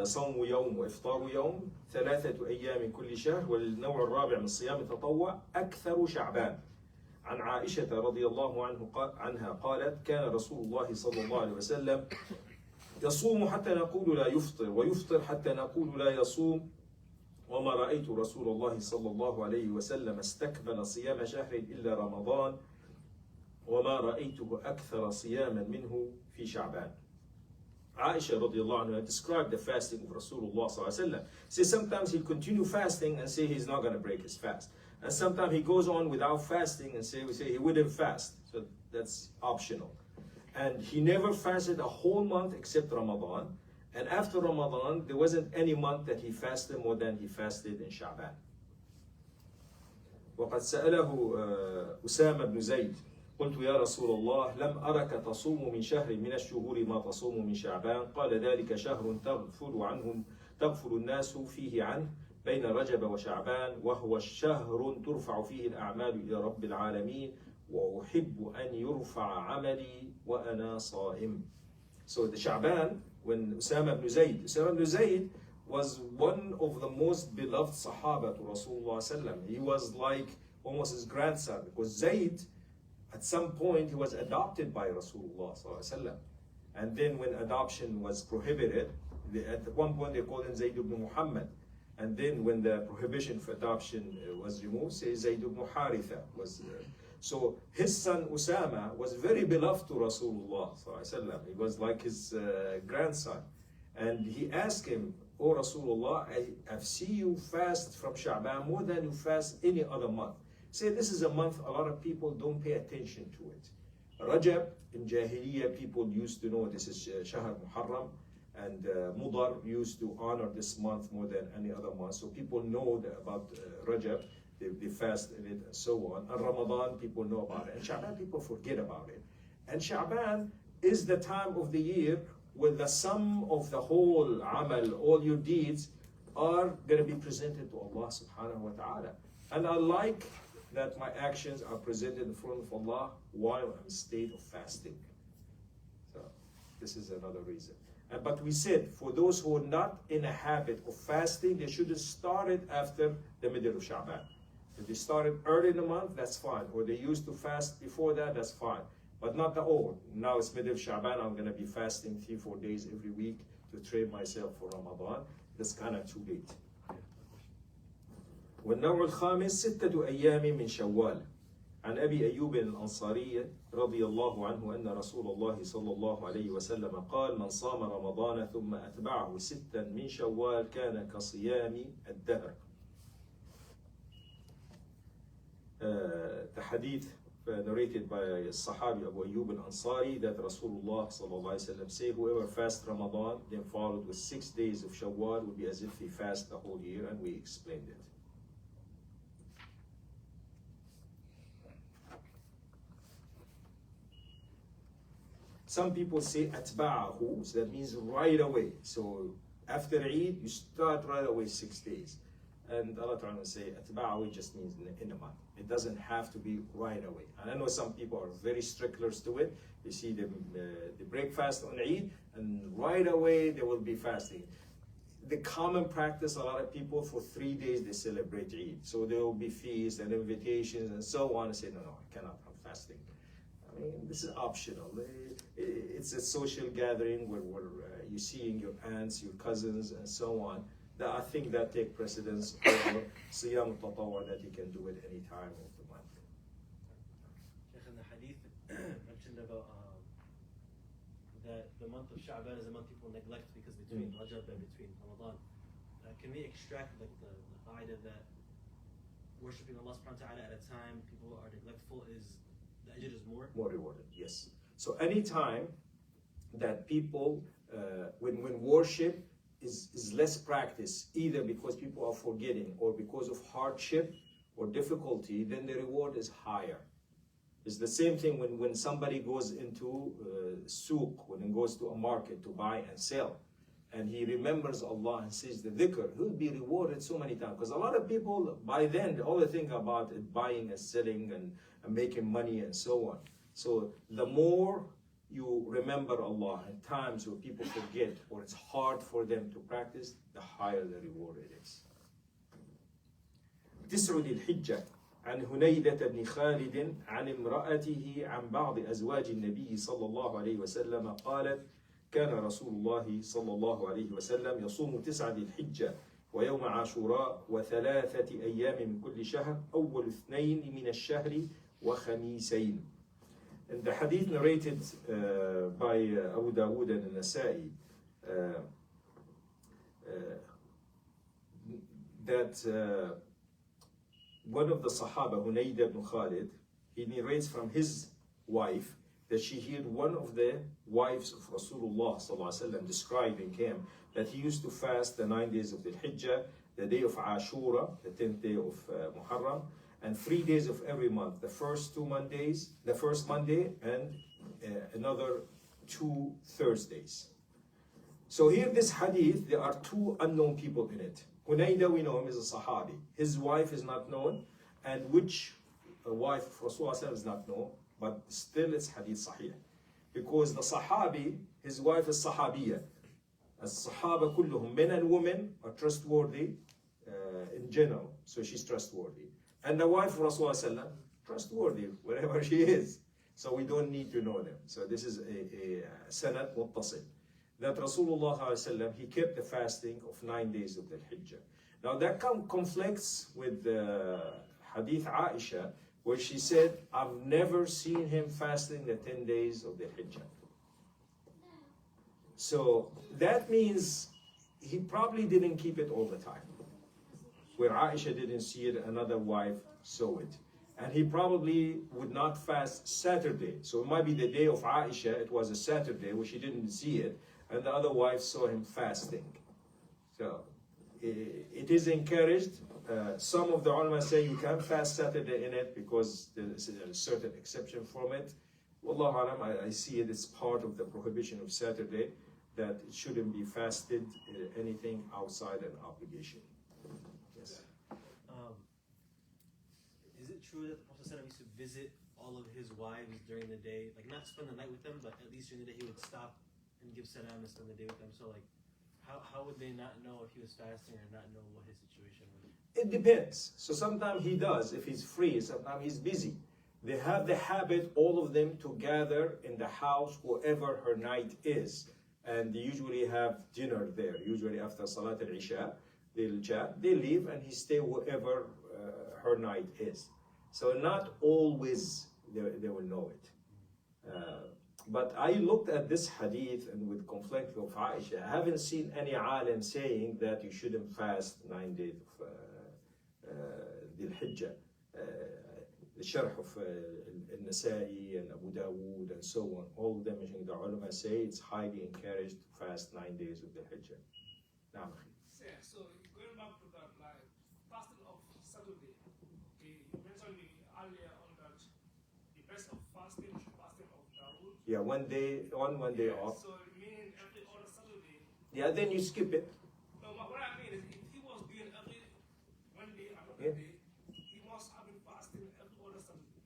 صوم يوم وإفطار يوم، 3 أيام كل شهر، والنوع الرابع من الصيام التطوع أكثر شعبان. عن عائشة رضي الله عنها قالت: كان رسول الله صلى الله عليه وسلم يصوم حتى نقول لا يفطر، ويفطر حتى نقول لا يصوم، وما رأيت رسول الله صلى الله عليه وسلم استكمل صيام شهر إلا رمضان، وما رأيته أكثر صياما منه في شعبان. Aisha radiallahu anha described the fasting of Rasulullah sallallahu alaihi wasallam. Say sometimes he'll continue fasting and say he's not going to break his fast, and sometimes he goes on without fasting and say he wouldn't fast. So that's optional. And he never fasted a whole month except Ramadan. And after Ramadan, there wasn't any month that he fasted more than he fasted in Sha'ban. وقد سأله أسامة بن زيد: قلت يا رسول الله لم أرك تصوم من شهر من الشهور ما تصوم من شعبان، قال ذلك شهر تغفل الناس فيه عنه بين رجب وشعبان، وهو الشهر ترفع فيه الأعمال إلى رب العالمين، وأحب أن يرفع عملي وأنا صائم. So the Sha'ban, when Usama ibn Zayd was one of the most beloved Sahaba to Rasulullah sallam. He was like almost his grandson, because Zayd, at some point, he was adopted by Rasulullah sallam. And then when adoption was prohibited, at one point they called him Zayd ibn Muhammad. And then when the prohibition for adoption was removed, say Zayd ibn Haritha was. So his son Usama was very beloved to Rasulullah sallam. He was like his grandson. And he asked him, "O Rasulullah, I've seen you fast from Sha'ban more than you fast any other month." Say this is a month a lot of people don't pay attention to it. Rajab, in Jahiliyyah, people used to know this is Shahr Muharram, and Mudar used to honor this month more than any other month. So people know about Rajab, they fast in it and so on. And Ramadan, people know about it. And Sha'ban, people forget about it. And Sha'ban is the time of the year with the sum of the whole amal, all your deeds are going to be presented to Allah subhanahu wa ta'ala. And I like that my actions are presented in front of Allah while I'm in a state of fasting. So this is another reason. But we said, for those who are not in a habit of fasting, they should have started after the middle of Sha'ban. If they started early in the month, that's fine. Or they used to fast before that, that's fine. But not the old. Now it's middle of Sha'ban, I'm going to be fasting 3-4 days every week to train myself for Ramadan. That's kind of too late. والنوع الخامس 6 أيام من شوال. عن أبي أيوب الأنصاري رضي الله عنه أن رسول الله صلى الله عليه وسلم قال: من صام رمضان ثم أتبعه 6 من شوال كان كصيام الدهر. The hadith narrated by Sahabi Abu Ayyub al-Ansari that Rasulullah sallallahu alaihi wasallam said, whoever fasts Ramadan then followed with 6 days of Shawwal will be as if he fasted the whole year, and we explained it. Some people say atba'ahu, so that means right away. So after Eid, you start right away 6 days. And Allah Ta'ala will say atba'ahu just means in a month. It doesn't have to be right away. And I know some people are very strictlers to it. You see the breakfast on Eid, and right away they will be fasting. The common practice, a lot of people for 3 days they celebrate Eid. So there will be feasts and invitations and so on. And say, no, I cannot, I'm fasting. I mean, this is optional. It's a social gathering where you're seeing your aunts, your cousins, and so on. That I think that take precedence over Siyam al-Tatawwa, that you can do it any time of the month. In the hadith mentioned about that the month of Sha'ban is a month people neglect because between Rajab and between Ramadan. Can we extract like the idea that worshipping Allah subhanahu wa ta'ala at a time people are neglectful is the ajr is more? More rewarded, yes. So any time that people, when worship is less practice, either because people are forgetting or because of hardship or difficulty, then the reward is higher. It's the same thing when somebody goes into souk, when he goes to a market to buy and sell, and he remembers Allah and says the dhikr, he'll be rewarded so many times. Because a lot of people, by then, all they think about is buying and selling and making money and so on. So the more you remember Allah at times where people forget or it's hard for them to practice, the higher the reward it is. 9 ذي الحجة عن هنيدة بن خالد عن امرأته عن بعض أزواج النبي صلى الله عليه وسلم قالت: كان رسول الله صلى الله عليه وسلم يصوم 9 ذي الحجة ويوم عاشوراء و3 أيام من كل شهر أول 2 من الشهر وخميسين. And the hadith narrated by Abu Dawood and Nasa'i that one of the Sahaba, Hunayda ibn Khalid, he narrates from his wife that she heard one of the wives of Rasulullah ﷺ describing him that he used to fast the 9 days of the Hijjah, the day of Ashura, the 10th day of Muharram, and 3 days of every month. The first 2 Mondays, the first Monday, and another 2 Thursdays. So here, this hadith, there are 2 unknown people in it. Hunayda, we know him as a Sahabi. His wife is not known, and which wife of Rasulullah is not known, but still it's hadith sahih. Because the Sahabi, his wife is Sahabiyya. As Sahaba kulluhum, men and women, are trustworthy in general, so she's trustworthy. And the wife of Rasulullah, trustworthy wherever she is. So we don't need to know them. So this is a sanad muttasil. That Rasulullah, he kept the fasting of 9 days of the Hijjah. Now that conflicts with Hadith Aisha, where she said, I've never seen him fasting the 10 days of the Hijjah. So that means he probably didn't keep it all the time. Where Aisha didn't see it, another wife saw it. And he probably would not fast Saturday. So it might be the day of Aisha, it was a Saturday where she didn't see it, and the other wife saw him fasting. So it is encouraged. Some of the ulama say you can't fast Saturday in it because there is a certain exception from it. Wallahu alam, I see it as part of the prohibition of Saturday. that it shouldn't be fasted anything outside an obligation. Yes. Is it true that the Prophet used to visit all of his wives during the day, like not spend the night with them, but at least during the day he would stop and give salam and spend the day with them? So like, how would they not know if he was fasting or not know what his situation was? It depends. So sometimes he does if he's free, sometimes he's busy. They have the habit, all of them, to gather in the house, whoever her night is. And they usually have dinner there. Usually after Salat al-Isha, they'll chat, they leave, and he stay wherever her night is. So not always they will know it. But I looked at this hadith and with conflict of Aisha, I haven't seen any alim saying that you shouldn't fast 9 days of Dhul Hijjah. The Sharh of Al-Nasa'i and Abu Dawood and so on, all of them, the ulama say it's highly encouraged to fast 9 days of Dhul Hijjah. Now, so going back to that, like fasting of Saturday, okay, you mentioned earlier on that the best of fasting is fasting of Dawood. yeah, 1 day on, 1 day off. So meaning every other Saturday. Yeah, then you skip it. No, what I mean is if he was doing every 1 day another Yeah. day, he must have been fasting every other Saturday.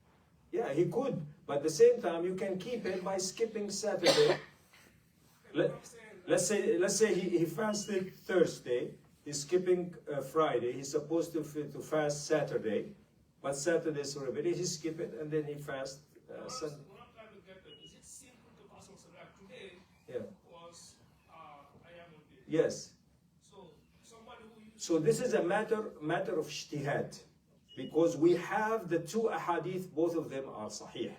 Yeah, he could, but at the same time, you can keep it by skipping Saturday. Let's say he fasted Thursday. He's skipping Friday. He's supposed to fast Saturday, but Saturday is already. He skip it and then he fast Sunday. What I'm trying to get at is it simple to fast on Saturday? Today Yeah. was Ayamul Day. Yes. So somebody who used So this is a matter of ijtihad, because we have the two ahadith, both of them are sahih.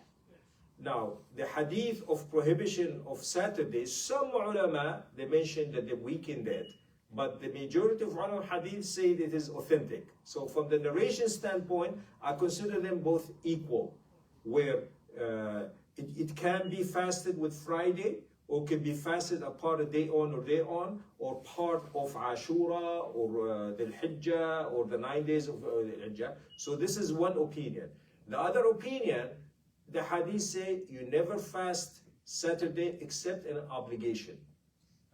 Now, the hadith of prohibition of Saturday, some ulama, they mention that they weakened it, but the majority of ulama hadith say that it is authentic. So from the narration standpoint, I consider them both equal, where it can be fasted with Friday, or can be fasted apart a day on or day on, or part of Ashura, or the Hijjah, or the 9 days of the Hijjah. So this is one opinion. The other opinion, the hadith say you never fast Saturday except in an obligation.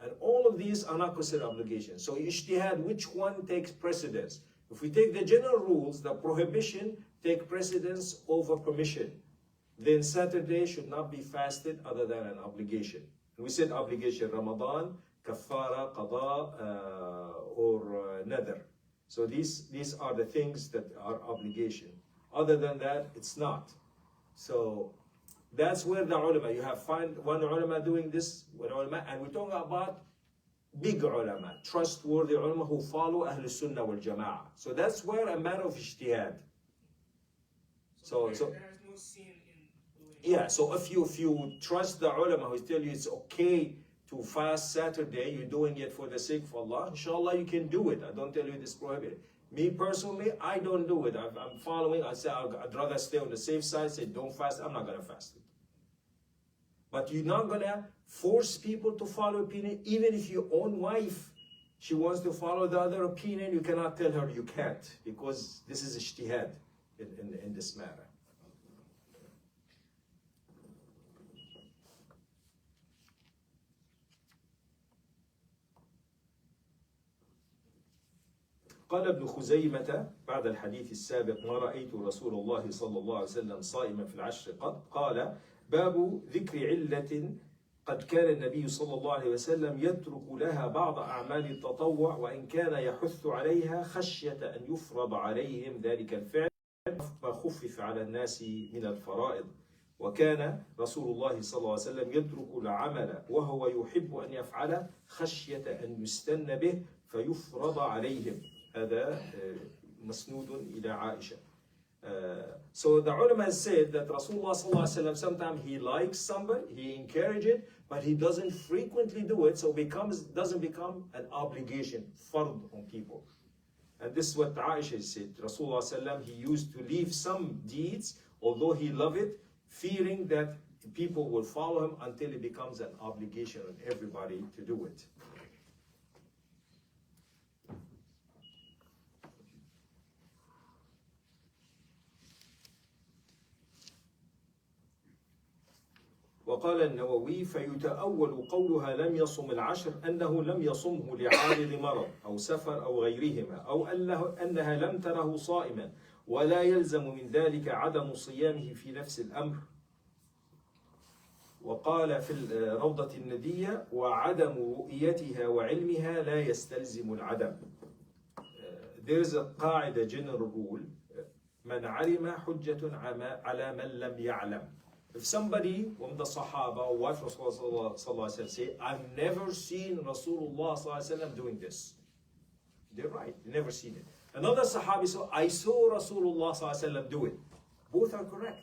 And all of these are not considered obligations. So ijtihad, which one takes precedence? If we take the general rules, the prohibition take precedence over permission, then Saturday should not be fasted other than an obligation. And we said obligation, Ramadan, kafara, qada, or nadr. So these are the things that are obligation. Other than that, it's not. So that's where the ulama, you have find one ulama doing this, one ulama, and we're talking about big ulama, trustworthy ulama who follow Ahlul Sunnah wal Jama'ah. So that's where a matter of ijtihad. So there is no sin in doing yeah, so if you trust the ulama who tell you it's okay to fast Saturday, you're doing it for the sake of Allah, inshallah you can do it. I don't tell you this prohibited. Me personally, I don't do it. I'm following. I say I'd rather stay on the safe side. Say don't fast. I'm not gonna fast it. But you're not gonna force people to follow opinion. Even if your own wife, she wants to follow the other opinion, you cannot tell her you can't, because this is ijtihad in this matter. قال ابن خزيمة بعد الحديث السابق ما رأيت رسول الله صلى الله عليه وسلم صائما في العشر قد قال باب ذكر علة قد كان النبي صلى الله عليه وسلم يترك لها بعض أعمال التطوع وإن كان يحث عليها خشية أن يفرض عليهم ذلك الفعل ما خفف على الناس من الفرائض وكان رسول الله صلى الله عليه وسلم يترك العمل وهو يحب أن يفعله خشية أن يستن به فيفرض عليهم. هذا مسنود إلى عائشة. So the ulama said that Rasulullah sallallahu alaihi wasallam sometimes he likes somebody, he encourages it, but he doesn't frequently do it, so doesn't become an obligation, fard on people. And this is what Aisha said. Rasulullah sallallahu alaihi wasallam, he used to leave some deeds, although he loved it, fearing that people will follow him until it becomes an obligation on everybody to do it. وقال النووي فيتأول قولها لم يصم العشر أنه لم يصمه لعارض مرض أو سفر أو غيرهما أو أنها لم تره صائما ولا يلزم من ذلك عدم صيامه في نفس الأمر. وقال في الروضة الندية وعدم رؤيتها وعلمها لا يستلزم العدم. There is a قاعدة general rule من علم حجة على من لم يعلم. If somebody from the Sahaba or wife Rasulullah say, I've never seen Rasulullah doing this. They're right, they never seen it. Another Sahabi said, I saw Rasulullah do it. Both are correct.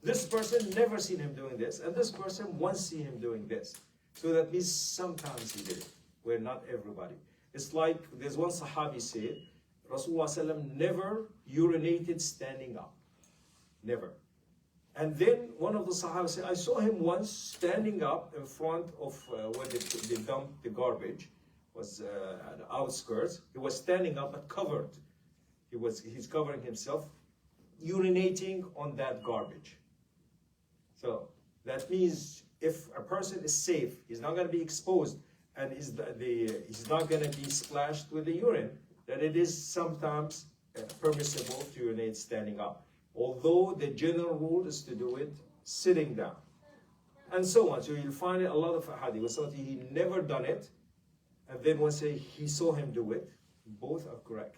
This person never seen him doing this, and this person once seen him doing this. So that means sometimes he did it, where not everybody. It's like there's one Sahabi said, Rasulullah never urinated standing up. Never. And then one of the Sahaba said, I saw him once standing up in front of where they dumped the garbage, was at the outskirts. He was standing up but covered. He's covering himself, urinating on that garbage. So that means if a person is safe, he's not going to be exposed, and he's not going to be splashed with the urine, that it is sometimes permissible to urinate standing up. Although the general rule is to do it sitting down. And so on. So you'll find it a lot of hadith. So he never done it, and then one say he saw him do it. Both are correct.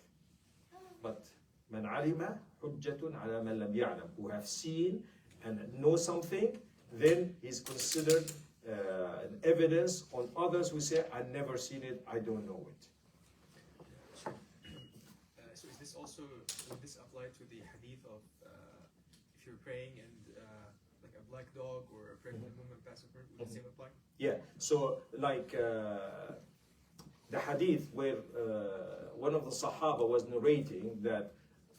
But man alima hujjatun ala man lam ya'lam, who have seen and know something, then he's considered an evidence on others who say, I never seen it, I don't know it. So is this also, would this apply to the hadith of if you're praying and like a black dog or a pregnant woman pass over, would the same apply? Yeah, so like the hadith where one of the Sahaba was narrating that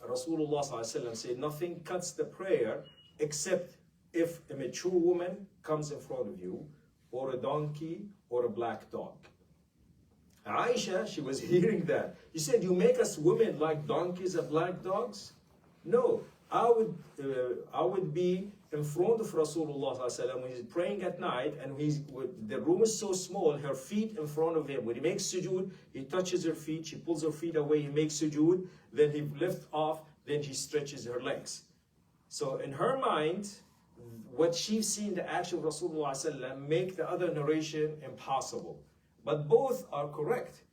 Rasulullah said nothing cuts the prayer except if a mature woman comes in front of you, or a donkey, or a black dog. Aisha, she was hearing that. He said, you make us women like donkeys and black dogs? No, I would be in front of Rasulullah when he's praying at night, and the room is so small, her feet in front of him. When he makes sujood, he touches her feet, she pulls her feet away, he makes sujood, then he lifts off, then she stretches her legs. So in her mind, what she's seen the action of Rasulullah make the other narration impossible. But both are correct.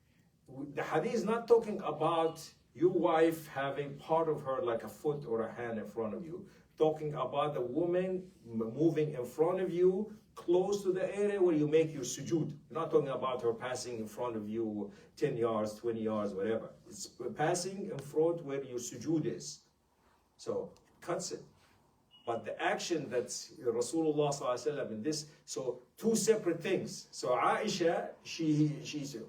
The hadith is not talking about your wife having part of her like a foot or a hand in front of you. Talking about the woman moving in front of you, close to the area where you make your sujood. You're not talking about her passing in front of you 10 yards, 20 yards, whatever. It's passing in front where your sujood is. So, cuts it. But the action that's Rasulullah in this, so two separate things. So Aisha, she said,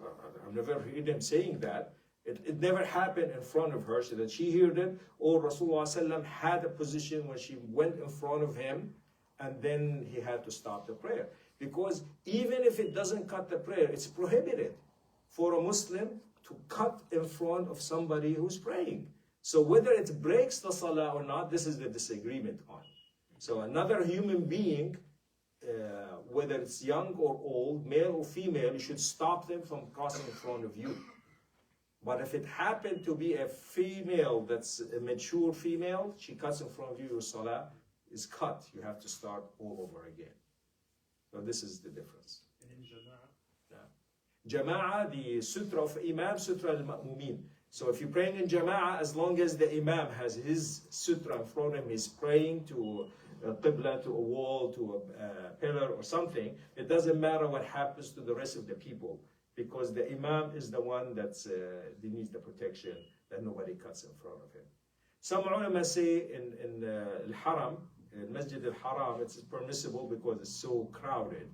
I've never heard him saying that. It never happened in front of her, so that she heard it, or Rasulullah had a position when she went in front of him, and then he had to stop the prayer. Because even if it doesn't cut the prayer, it's prohibited for a Muslim to cut in front of somebody who's praying. So whether it breaks the salah or not, this is the disagreement on. So another human being, whether it's young or old, male or female, you should stop them from crossing in front of you. But if it happened to be a female that's a mature female, she cuts in front of you, your salah is cut. You have to start all over again. So this is the difference. And in Jama'ah, the sutra of Imam, sutra al-Ma'mumin. So if you're praying in Jama'ah, as long as the Imam has his sutra in front of him, he's praying to a qibla, to a wall, to a pillar or something, it doesn't matter what happens to the rest of the people, because the Imam is the one that needs the protection, that nobody cuts in front of him. Some ulama say in Al-Haram, in Masjid Al-Haram, it's permissible because it's so crowded.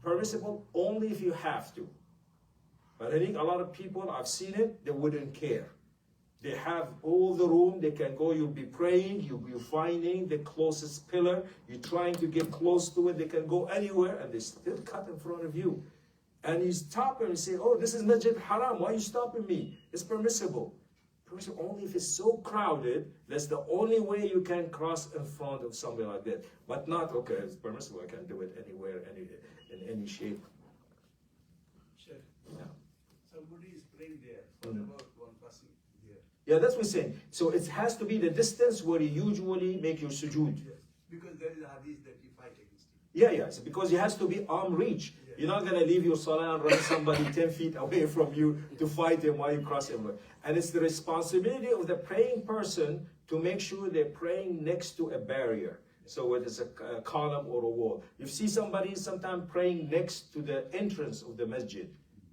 Permissible only if you have to. But I think a lot of people, I've seen it, they wouldn't care. They have all the room, they can go, you'll be praying, you'll be finding the closest pillar, you're trying to get close to it, they can go anywhere, and they still cut in front of you. And you stop him and say, oh, this is Masjid Haram, why are you stopping me? It's permissible. Person, only if it's so crowded, that's the only way you can cross in front of somebody like that. But not, okay, it's permissible, I can do it anywhere, in any shape. Sure. Yeah. Somebody is praying there. What about one passing there? Yeah, that's what we're saying. So it has to be the distance where you usually make your sujood. Yes. Because there is a hadith that you fight against him. Yeah, yeah. So because it has to be arm reach. You're not going to leave your salah and run somebody 10 feet away from you to fight him while you cross him. And it's the responsibility of the praying person to make sure they're praying next to a barrier. So whether it's a column or a wall. You see somebody sometimes praying next to the entrance of the masjid.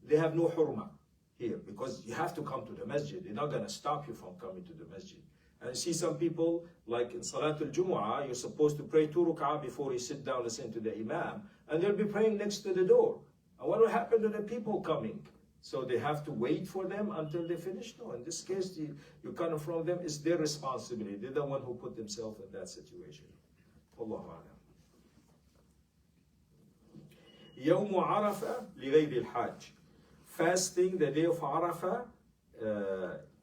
They have no hurma here because you have to come to the masjid. They're not going to stop you from coming to the masjid. And you see some people, like in Salatul Jumu'ah, you're supposed to pray 2 rak'ah before you sit down, listen to the imam, and they'll be praying next to the door. And what will happen to the people coming? So they have to wait for them until they finish? No, in this case, you come in front of them, it's their responsibility. They're the one who put themselves in that situation. Wallahu a'lam. يوم عرفة لغير الحاج. Fasting the day of Arafah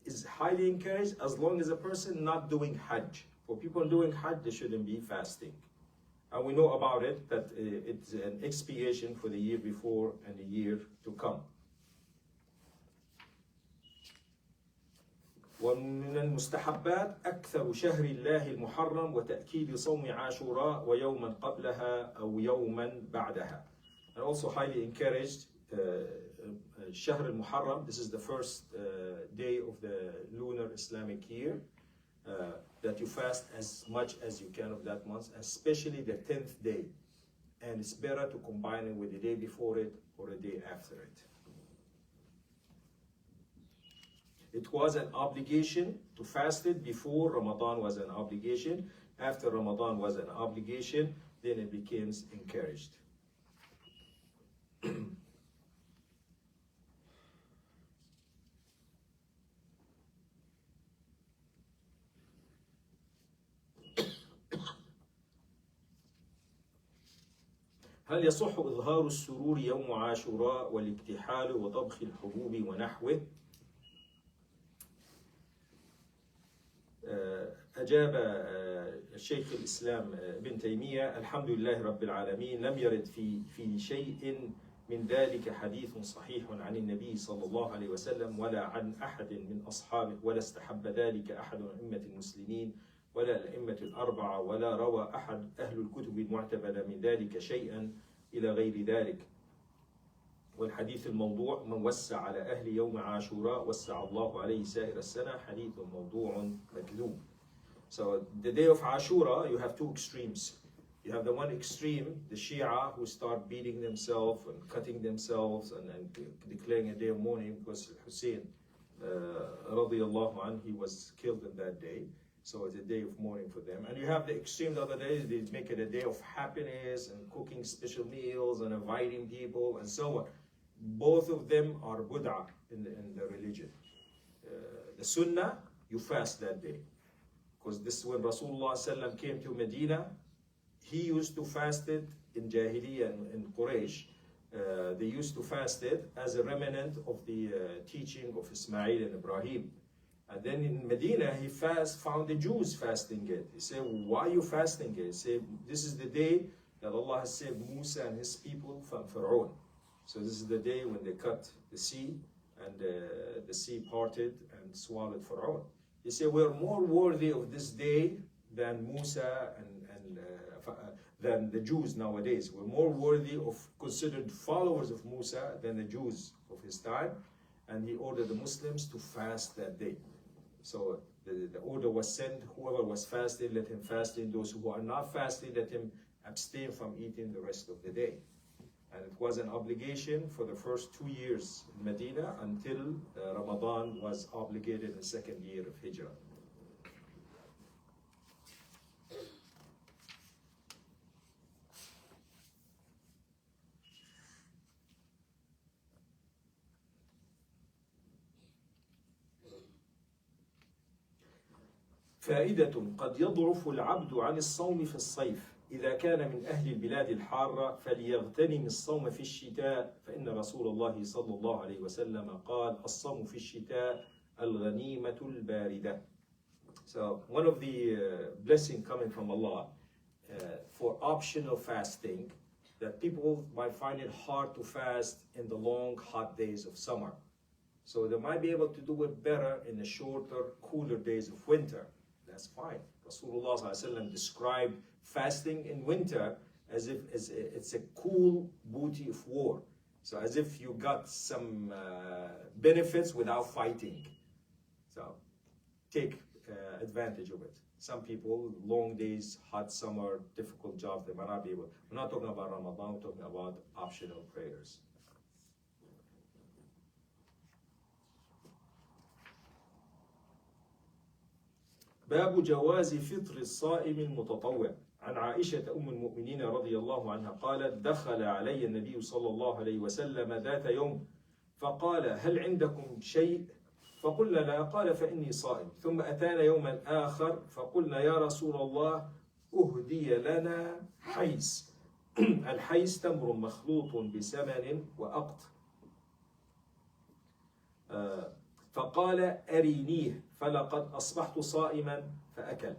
is highly encouraged as long as a person not doing Hajj. For people doing Hajj, they shouldn't be fasting. And we know about it, that it's an expiation for the year before and the year to come. ومن المستحبات أكثر شهر الله المحرم وتأكيد صوم عاشوراء ويوما قبلها أو يوما بعدها. And also highly encouraged Shahr al-Muharram, this is the first day of the lunar Islamic year, that you fast as much as you can of that month, especially the 10th day. And it's better to combine it with the day before it or the day after it. It was an obligation to fast it before Ramadan was an obligation. After Ramadan was an obligation, then it becomes encouraged. هل يصح إظهار السرور يوم عاشوراء والاكتحال وطبخ الحبوب ونحوه؟ أجاب الشيخ الإسلام ابن تيمية: الحمد لله رب العالمين، لم يرد في شيء من ذلك حديث صحيح عن النبي صلى الله عليه وسلم ولا عن أحد من أصحابه، ولا استحب ذلك أحد من أئمة المسلمين ولا الأئمة الأربعة، ولا روى أحد أهل الكتب المعتبرة من ذلك شيئا إلى غير ذلك. والحديث الموضوع: من وسع على أهل يوم عاشوراء وسع الله عليه سائر السنة، حديث موضوع مكذوب. So the day of Ashura, you have two extremes. You have the one extreme, the Shia, who start beating themselves and cutting themselves and declaring a day of mourning because Hussein, radiyallahu anhu, he was killed on that day. So it's a day of mourning for them. And you have the extreme the other day, they make it a day of happiness and cooking special meals and inviting people and so on. Both of them are Buddha in the religion. The Sunnah, you fast that day. Because this is when Rasulullah came to Medina, he used to fast it in Jahiliyyah and in Quraysh. They used to fast it as a remnant of the teaching of Ismail and Ibrahim. And then in Medina, he found the Jews fasting it. He said, why are you fasting it? He said, this is the day that Allah has saved Musa and his people from Pharaoh. So this is the day when they cut the sea, and the sea parted and swallowed Pharaoh. He said, we're more worthy of this day than Musa and than the Jews nowadays. We're more worthy of considered followers of Musa than the Jews of his time. And he ordered the Muslims to fast that day. So the order was sent, whoever was fasting, let him fast. Those who are not fasting, let him abstain from eating the rest of the day. And it was an obligation for the first 2 years in Medina until Ramadan was obligated in the second year of Hijrah. فائدة: قد يضعف العبد عن الصوم في الصيف. إذا كان من أهل البلاد الحارة فليغتنم الصوم في الشتاء، فإن رسول الله صلى الله عليه وسلم قال: الصوم في الشتاء الغنيمة الباردة. So one of the blessing coming from Allah for optional fasting, that people might find it hard to fast in the long hot days of summer. So they might be able to do it better in the shorter, cooler days of winter. That's fine. Rasulullah ﷺ described fasting in winter as if it's a cool booty of war. So as if you got some benefits without fighting. So take advantage of it. Some people, long days, hot summer, difficult jobs, they might not be able. We're not talking about Ramadan, we're talking about optional prayers. باب جواز فطر الصائم المتطوع. عن عائشة أم المؤمنين رضي الله عنها قالت: دخل علي النبي صلى الله عليه وسلم ذات يوم فقال: هل عندكم شيء؟ فقلنا لا. قال: فإني صائم. ثم أتانا يوما آخر فقلنا: يا رسول الله أهدي لنا حيس. الحيس تمر مخلوط بسمن وأقط. فقال: أرينيه فلقد أصبحت صائما فأكل.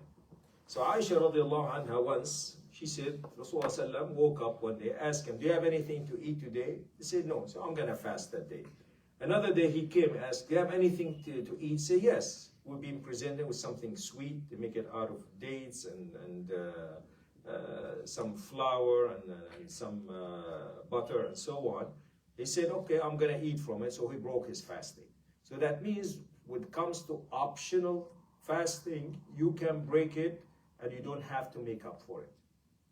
So Aisha radiallahu anha once, she said, Rasulullah sallam woke up one day, asked him, do you have anything to eat today? He said, no. So I'm going to fast that day. Another day he came and asked, do you have anything to eat? Say yes. We've been presented with something sweet to make it out of dates and some flour and some butter and so on. He said, okay, I'm going to eat from it. So he broke his fasting. So that means when it comes to optional fasting, you can break it and you don't have to make up for it.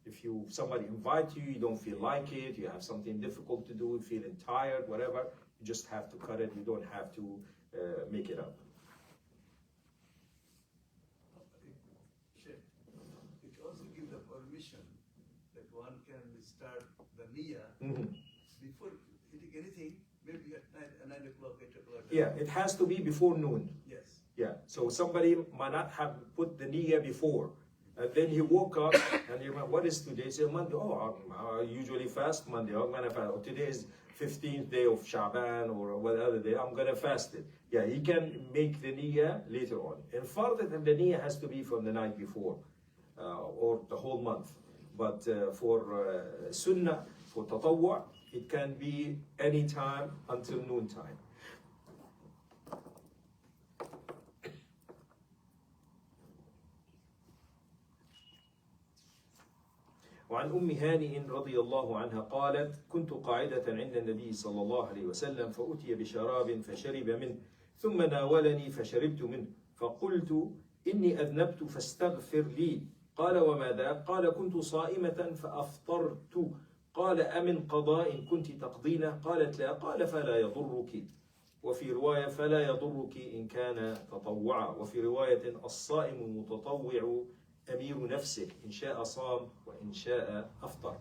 If somebody invites you, you don't feel like it, you have something difficult to do, feeling tired, whatever, you just have to cut it. You don't have to make it up. It also gives the permission that one can start the niyyah before eating anything, maybe at 9 o'clock, 8 o'clock. Yeah, it has to be before noon. Yes. Yeah, so somebody might not have put the niyyah before. And then he woke up and he went, what is today? He said, Monday. Oh, I usually fast Monday. I'm going to fast. Oh, today is 15th day of Sha'ban or what other day. I'm going to fast it. Yeah, he can make the niyyah later on. In fard, the niyyah has to be from the night before or the whole month. But for sunnah, for tatawwa, it can be any time until noon time. وعن أم هانئ رضي الله عنها قالت: كنت قاعدة عند النبي صلى الله عليه وسلم فأتي بشراب فشرب منه ثم ناولني فشربت منه فقلت: إني أذنبت فاستغفر لي. قال: وماذا؟ قال: كنت صائمة فأفطرت. قال: أمن قضاء كنت تقضينه؟ قالت: لا. قال: فلا يضرك. وفي رواية: فلا يضرك إن كان تطوعا. وفي رواية: الصائم المتطوع أمير نفسه إن شاء صام وإن شاء أفطر.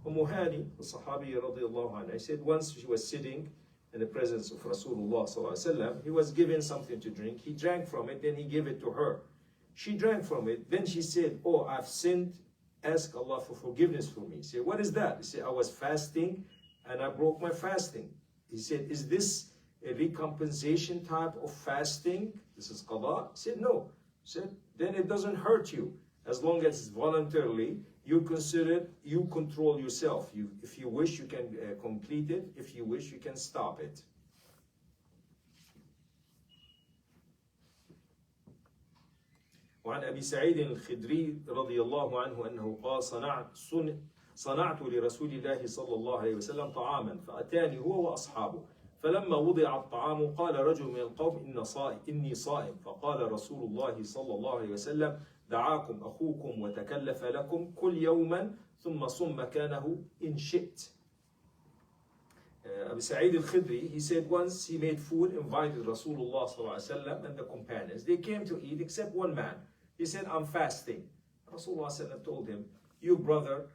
Hani, the Sahabi radiallahu anhu, I said once she was sitting in the presence of Rasulullah sallallahu alaihi wasallam, he was given something to drink, he drank from it, then he gave it to her. She drank from it, then she said, oh, I've sinned, ask Allah for forgiveness for me. He said, what is that? He said, I was fasting and I broke my fasting. He said, is this a recompensation type of fasting? This is qada? He said, no. He said, then it doesn't hurt you. As long as it's voluntarily, you consider, you control yourself. If you wish, you can complete it. If you wish, you can stop it. وعن أبي سعيد الخدري رضي الله عنه أنه قال: صنعت لرسول الله صلى الله عليه وسلم طعاما فأتاني هو وأصحابه فلما وضع الطعام قال رجل من القوم: إني صائم. فقال رسول الله صلى الله عليه وسلم: دعاكم أخوكم وتكلف لكم كل يوما ثم صم مكانه إن شئت. Abu Sa'id al-Khidri, he said once he made food, invited Rasulullah sallallahu alaihi wasallam and the companions. They came to eat except one man. He said, I'm fasting. Rasulullah sallallahu alaihi wasallam told him, your brother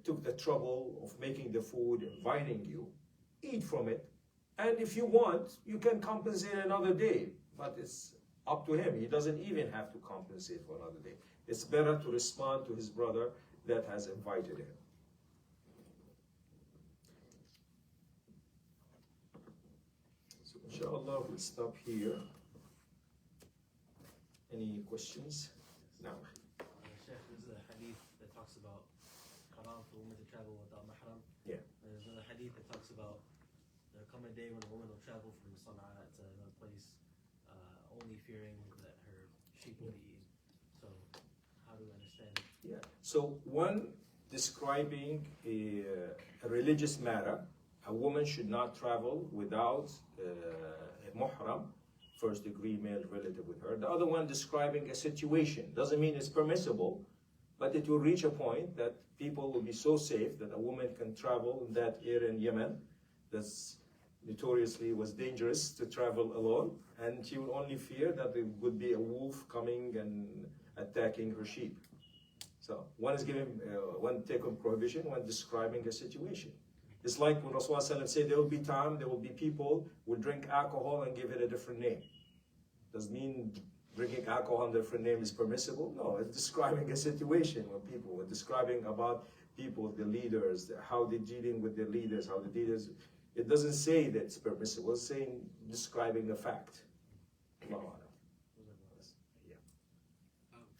took the trouble of making the food, inviting you. Eat from it. And if you want, you can compensate another day. But it's up to him. He doesn't even have to compensate for another day. It's better to respond to his brother that has invited him. So inshallah we'll stop here. Any questions? No. Sheikh, this is a hadith that talks about haram for women to travel without mahram. Yeah. And there's another hadith that talks about there'll come a day when a woman will travel from Sana'a to another place, only fearing that her sheep will be eaten. So, how do we understand it? Yeah. So one describing a religious matter, a woman should not travel without a muhram, first degree male relative with her. The other one describing a situation. Doesn't mean it's permissible, but it will reach a point that people will be so safe that a woman can travel in that area in Yemen that's notoriously was dangerous to travel alone, and she will only fear that there would be a wolf coming and attacking her sheep. So one is giving, one taking prohibition, one describing a situation. It's like when Rasulullah said there will be time, there will be people who will drink alcohol and give it a different name. Does mean drinking alcohol under a different name is permissible? No, it's describing a situation when people were describing about people, the leaders, how they're dealing with their leaders, how the leaders. It doesn't say that it's permissible. It's saying describing a fact.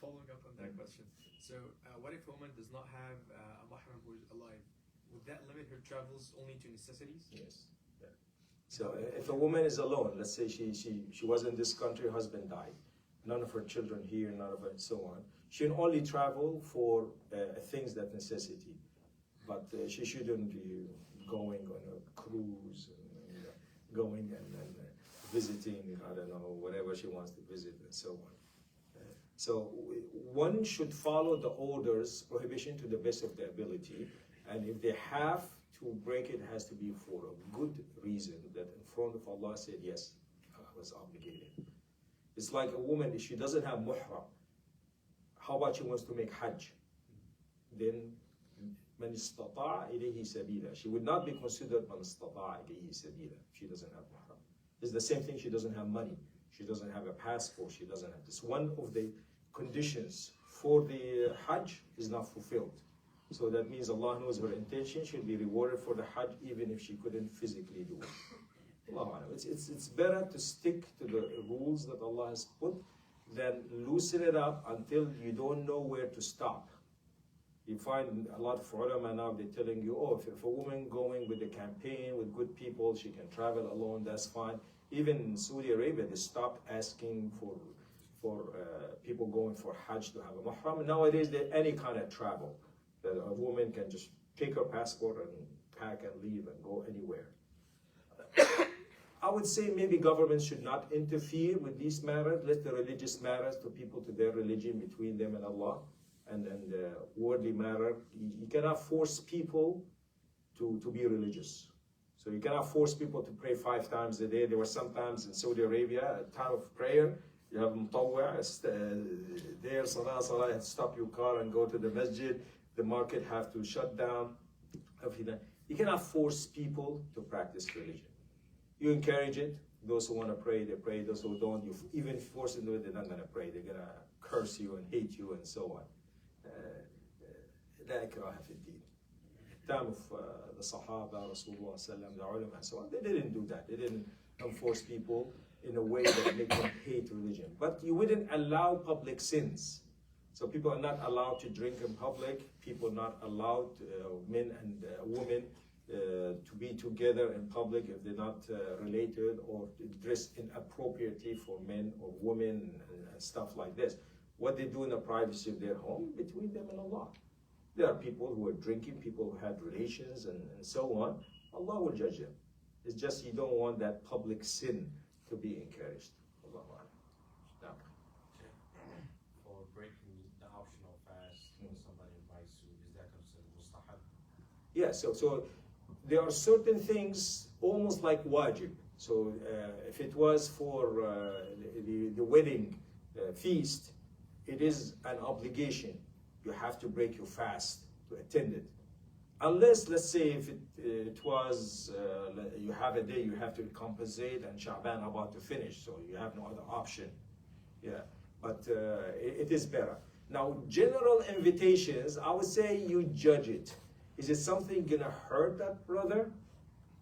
Following up on that question, so what if a woman does not have a mahram who is alive? Would that limit her travels only to necessities? Yes. Yeah. So if a woman is alone, let's say she was in this country, her husband died, none of her children here, none of her, and so on. She can only travel for things that necessity, but she shouldn't be going on a cruise, and going and visiting, I don't know, whatever she wants to visit, and so on. So one should follow the orders, prohibition to the best of their ability, and if they have to break it, it has to be for a good reason, that in front of Allah said, yes, I was obligated. It's like a woman, if she doesn't have muhram, how about she wants to make hajj? Then, man istata'a ilayhi sabila. She would not be considered man istata'a ilayhi sabila if she doesn't have muhram. It's the same thing, she doesn't have money, she doesn't have a passport, she doesn't have this. One of the conditions for the hajj is not fulfilled. So that means Allah knows her intention, she'll be rewarded for the hajj even if she couldn't physically do it. Allah, it's better to stick to the rules that Allah has put than loosen it up until you don't know where to stop. You find a lot of ulama now, they're telling you, oh, if a woman going with a campaign, with good people, she can travel alone, that's fine. Even in Saudi Arabia, they stopped asking for people going for hajj to have a mahram. Nowadays, any kind of travel, that a woman can just take her passport and pack and leave and go anywhere. I would say maybe governments should not interfere with these matters. Let the religious matters to people, to their religion between them and Allah, and the worldly matter. You cannot force people to be religious. So you cannot force people to pray 5 times a day. There were sometimes in Saudi Arabia, a time of prayer, you have mutawwa, there, salah, you have to stop your car and go to the masjid. The market have to shut down. You cannot force people to practice religion. You encourage it. Those who want to pray, they pray. Those who don't, you even force them to do it, they're not going to pray. They're going to curse you and hate you and so on. لا إكراه في الدين. Time of the Sahaba, Rasulullah sallam, the ulama and so on, they didn't do that. They didn't force people in a way that make them hate religion. But you wouldn't allow public sins. So people are not allowed to drink in public. People are not allowed, men and women, to be together in public if they're not related, or dress inappropriately for men or women and stuff like this. What they do in the privacy of their home, between them and Allah. There are people who are drinking, people who had relations and so on. Allah will judge them. It's just you don't want that public sin to be encouraged. Allah. No. For breaking the optional fast, when somebody invites you, is that considered mustahab? Yeah, so there are certain things almost like wajib. So if it was for the wedding feast, it is an obligation. You have to break your fast to attend it. Unless, let's say, if it was, you have a day you have to compensate and Sha'ban about to finish, so you have no other option. Yeah, but it is better. Now, general invitations, I would say you judge it. Is it something gonna hurt that brother?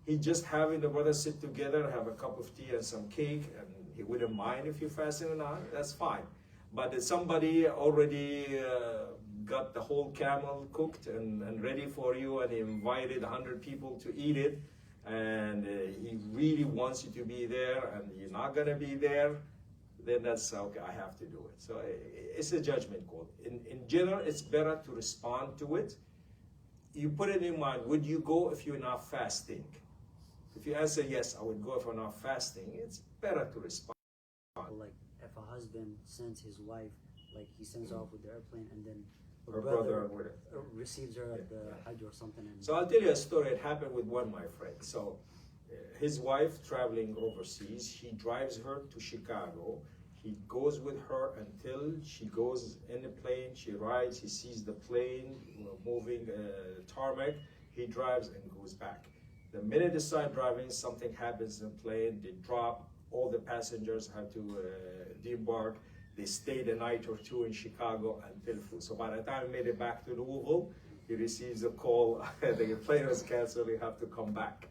He just having the brothers sit together, have a cup of tea and some cake, and he wouldn't mind if you're fasting or not, that's fine. But if somebody already got the whole camel cooked and ready for you, and he invited 100 people to eat it, and he really wants you to be there, and you're not gonna be there, then that's okay, I have to do it. So it's a judgment call. In general, it's better to respond to it. You put it in mind, would you go if you're not fasting? If you answer yes, I would go if I'm not fasting, it's better to respond. Like if a husband sends his wife, like he sends her off with the airplane, and then Her brother would receives her at the Hajj or something. And so I'll tell you a story. It happened with one of my friends. So his wife traveling overseas, he drives her to Chicago. He goes with her until she goes in the plane. She rides. He sees the plane moving tarmac. He drives and goes back. The minute they start driving, something happens in the plane. They drop. All the passengers have to debark. They stayed a night or two in Chicago until full. So by the time he made it back to Louisville, he receives a call. The plane was canceled. You have to come back.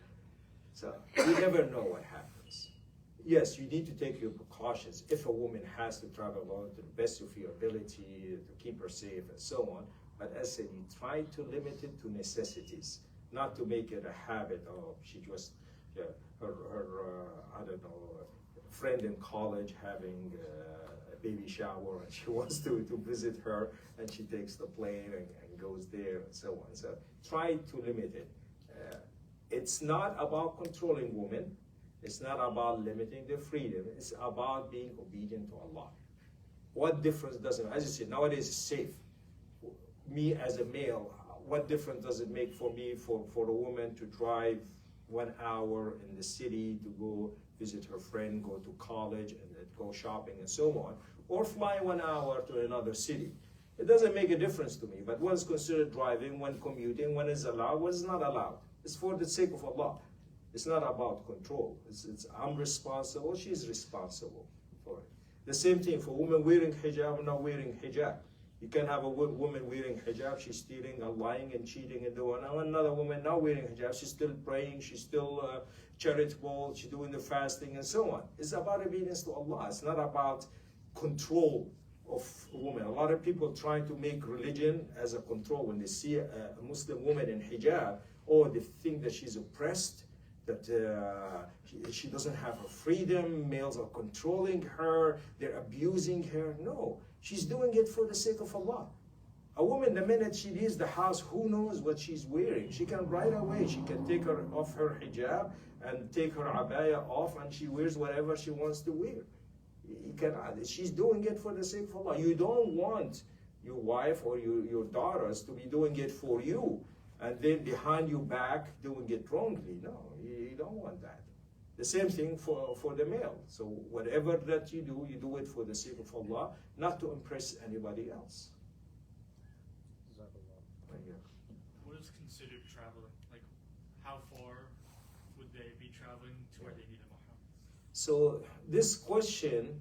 So you never know what happens. Yes, you need to take your precautions. If a woman has to travel alone, to the best of your ability to keep her safe and so on. But as I said, you try to limit it to necessities, not to make it a habit. Oh, she just her I don't know, friend in college having a baby shower, and she wants to visit her, and she takes the plane and goes there and so on. So try to limit it. It's not about controlling women. It's not about limiting their freedom. It's about being obedient to Allah. What difference does it make? As you said, nowadays it's safe. Me as a male, what difference does it make for me, for a woman to drive 1 hour in the city to go visit her friend, go to college, and then go shopping and so on, or fly 1 hour to another city? It doesn't make a difference to me, but what is considered driving, when commuting, when is allowed, what is not allowed. It's for the sake of Allah. It's not about control. It's I'm responsible, she's responsible for it. The same thing for women wearing hijab or not wearing hijab. You can have a woman wearing hijab, she's stealing and lying and cheating and doing. Another woman not wearing hijab, she's still praying, she's still charitable, she's doing the fasting and so on. It's about obedience to Allah. It's not about control of a woman. A lot of people trying to make religion as a control. When they see a Muslim woman in hijab, or they think that she's oppressed, that she doesn't have her freedom, males are controlling her, they're abusing her. No, she's doing it for the sake of Allah. A woman, the minute she leaves the house, who knows what she's wearing? She can right away, she can take her off her hijab and take her abaya off, and she wears whatever she wants to wear. You cannot. She's doing it for the sake of Allah. You don't want your wife or your daughters to be doing it for you, and then behind your back doing it wrongly. No, you don't want that. The same thing for the male. So whatever that you do it for the sake of Allah, not to impress anybody else. What is considered traveling? Like, how far would they be traveling to where they need a mahram? So this question,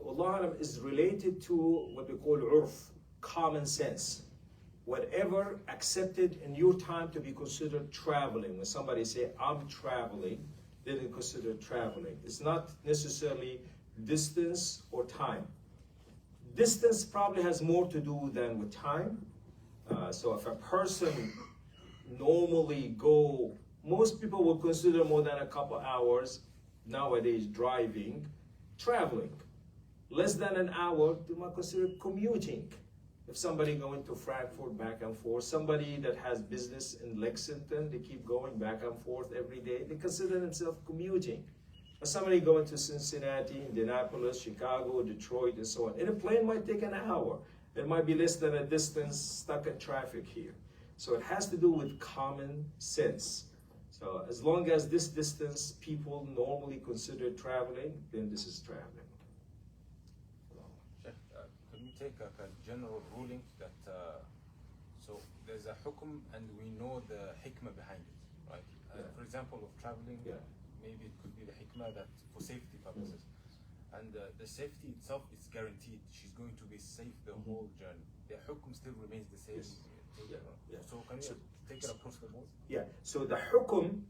Allah is related to what we call urf, common sense. Whatever accepted in your time to be considered traveling. When somebody say, I'm traveling, they didn't consider traveling. It's not necessarily distance or time. Distance probably has more to do than with time. So if a person normally most people would consider more than a couple hours nowadays driving, traveling. Less than an hour, they might consider commuting. If somebody going to Frankfurt back and forth, somebody that has business in Lexington, they keep going back and forth every day, they consider themselves commuting. Or somebody going to Cincinnati, Indianapolis, Chicago, Detroit, and so on. And a plane might take an hour. It might be less than a distance stuck in traffic here. So it has to do with common sense. So as long as this distance people normally consider traveling, then this is traveling. Could we take a general ruling that, so there's a hukum and we know the hikmah behind it, right? For example, of traveling, maybe it could be the hikmah that for safety purposes. And the safety itself is guaranteed. She's going to be safe the whole journey. The hukum still remains the same. So can you take it across the board? Yeah, so the hukum,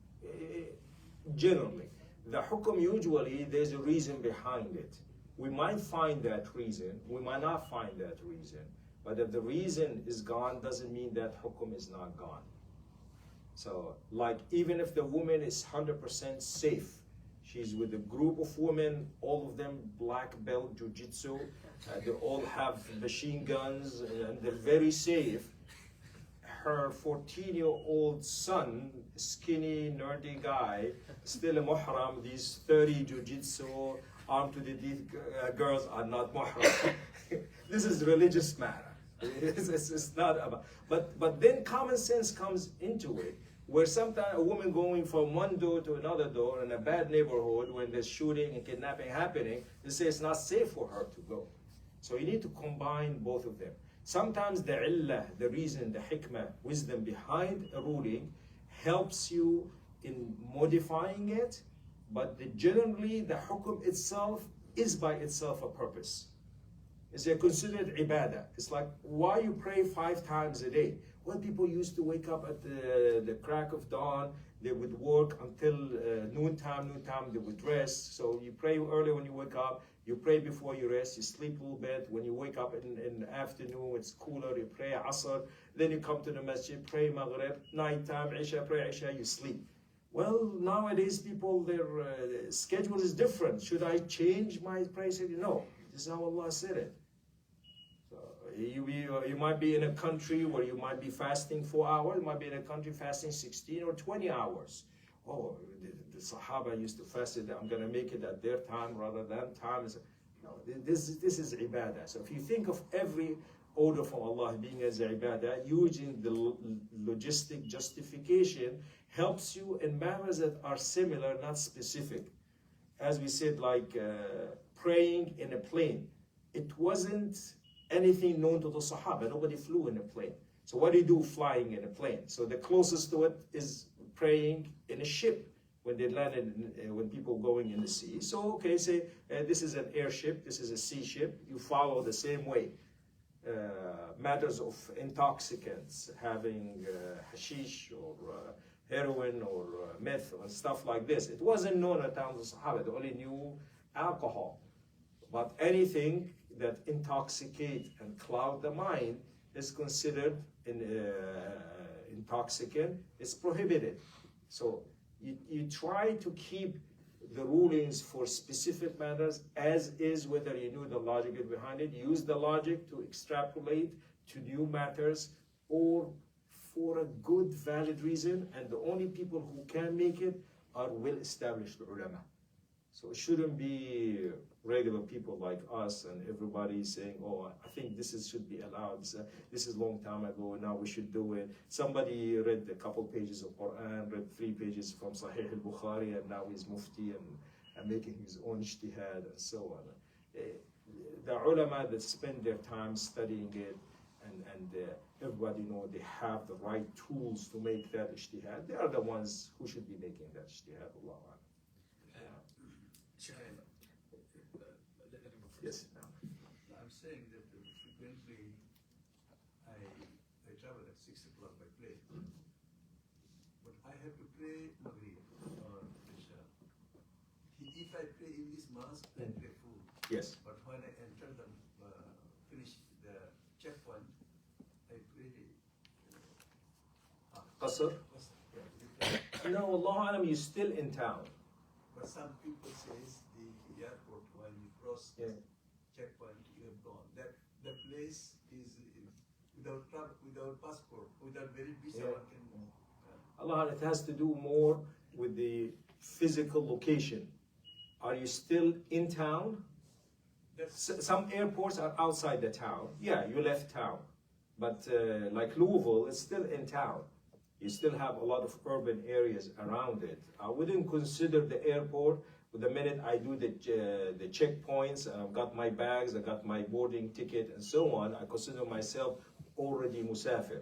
generally, the hukum usually there's a reason behind it. We might find that reason, we might not find that reason, but if the reason is gone, doesn't mean that hukum is not gone. So, like, even if the woman is 100% safe, she's with a group of women, all of them black belt jiu-jitsu, they all have machine guns, and they're very safe. Her 14-year-old son, skinny, nerdy guy, still a muhram. These 30 jiu-jitsu, armed to the teeth girls are not muhram. This is religious matter. It's not about. But then common sense comes into it, where sometimes a woman going from one door to another door in a bad neighborhood when there's shooting and kidnapping happening, they say it's not safe for her to go. So you need to combine both of them. Sometimes the illah, the reason, the hikmah, wisdom behind a ruling helps you in modifying it, but generally the hukum itself is by itself a purpose. It's considered ibadah. It's like, why you pray 5 times a day? Well, people used to wake up at the crack of dawn, they would work until noontime, they would rest. So you pray early when you wake up, you pray before you rest, you sleep a little bit. When you wake up in the afternoon, it's cooler, you pray Asr. Then you come to the masjid, pray Maghrib, nighttime, Isha, pray Isha, you sleep. Well, nowadays people, their schedule is different. Should I change my prayer? No, this is how Allah said it. So you might be in a country where you might be fasting 4 hours, you might be in a country fasting 16 or 20 hours. Oh, the Sahaba used to fast it, I'm going to make it at their time rather than time. No, this is ibadah. So if you think of every order from Allah being as ibadah, using the logistic justification helps you in matters that are similar, not specific. As we said, like praying in a plane. It wasn't anything known to the Sahaba. Nobody flew in a plane. So what do you do flying in a plane? So the closest to it is praying in a ship when they landed, when people going in the sea. So, okay, say this is an airship, this is a sea ship. You follow the same way. Matters of intoxicants, having hashish or heroin or meth and stuff like this. It wasn't known at the time of the Sahaba. They only knew alcohol. But anything that intoxicate and cloud the mind is considered an intoxicant. It's prohibited. So you try to keep the rulings for specific matters as is, whether you knew the logic behind it. Use the logic to extrapolate to new matters or for a good, valid reason, and the only people who can make it are well-established ulama. So it shouldn't be regular people like us and everybody saying, oh, I think should be allowed. This is a long time ago, now we should do it. Somebody read a couple pages of Quran, read 3 pages from Sahih al-Bukhari, and now he's mufti and making his own ijtihad and so on. The ulama that spend their time studying it, and everybody know they have the right tools to make that ijtihad, they are the ones who should be making that ijtihad. Allah. Yes. I'm saying that frequently I travel at 6 o'clock by plane, but I have to pray Maghrib or Isha. If I pray in this mosque, I pray full. Yes. But when I enter the finish the checkpoint, I pray Qasr? No, Allah Alam, you're still in town. But some people says the airport when you cross checkpoint you have gone. That place is without passport, without valid visa. One can. Allah, it has to do more with the physical location. Are you still in town? Some airports are outside the town. Yeah, you left town. But like Louisville, it's still in town. You still have a lot of urban areas around it. I wouldn't consider the airport. The minute I do the checkpoints, and I've got my bags, I got my boarding ticket, and so on, I consider myself already musafir.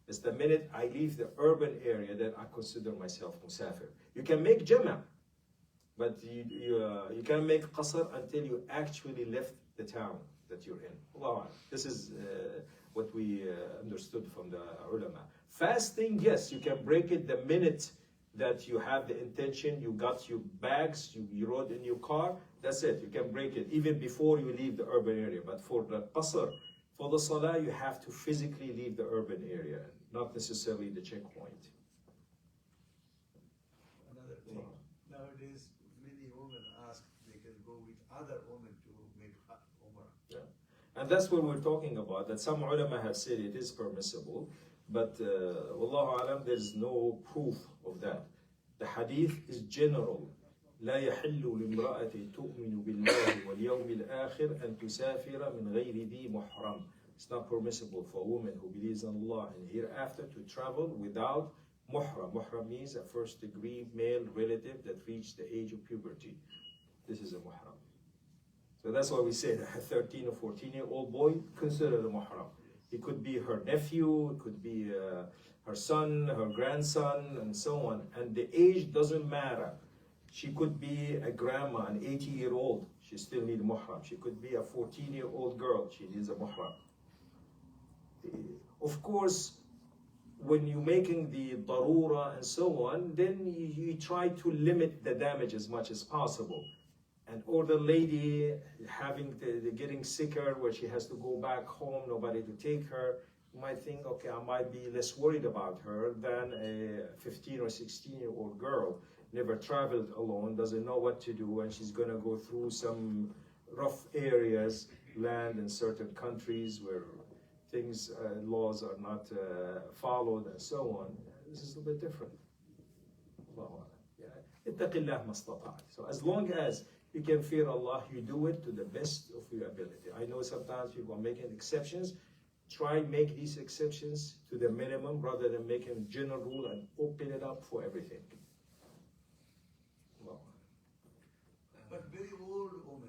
It's the minute I leave the urban area that I consider myself musafir. You can make jama, but you can make qasr until you actually left the town that you're in. Allah. This is what we understood from the ulama. Fasting, yes, you can break it the minute that you have the intention, you got your bags, you rode in your car, that's it, you can break it even before you leave the urban area. But for the qasr, for the salah, you have to physically leave the urban area, not necessarily the checkpoint. Another thing, nowadays many women ask they can go with other women to make Umrah. Yeah. And that's what we're talking about, that some ulama have said it is permissible, but wallahu alam, there's no proof of that. The hadith is general. لا يحل لامرأة تؤمن بالله واليوم الآخر أن تسافر من غير ذي محرم. It's not permissible for a woman who believes in Allah and hereafter to travel without muhram. Muhram means a first degree male relative that reached the age of puberty. This is a muhram. So that's why we say that a 13 or 14-year-old boy considered a muhram. It could be her nephew, it could be her son, her grandson, and so on. And the age doesn't matter. She could be a grandma, an 80-year-old. She still needs a muhram. She could be a 14-year-old girl. She needs a muhram. Of course, when you're making the darura and so on, then you try to limit the damage as much as possible. An older lady getting sicker where she has to go back home, nobody to take her, you might think, okay, I might be less worried about her than a 15 or 16-year-old girl, never traveled alone, doesn't know what to do, and she's going to go through some rough areas, land in certain countries where things, laws are not followed and so on. This is a little bit different. So as long as you can fear Allah, you do it to the best of your ability. I know sometimes people are making exceptions. Try make these exceptions to the minimum rather than making a general rule and open it up for everything. But very old woman,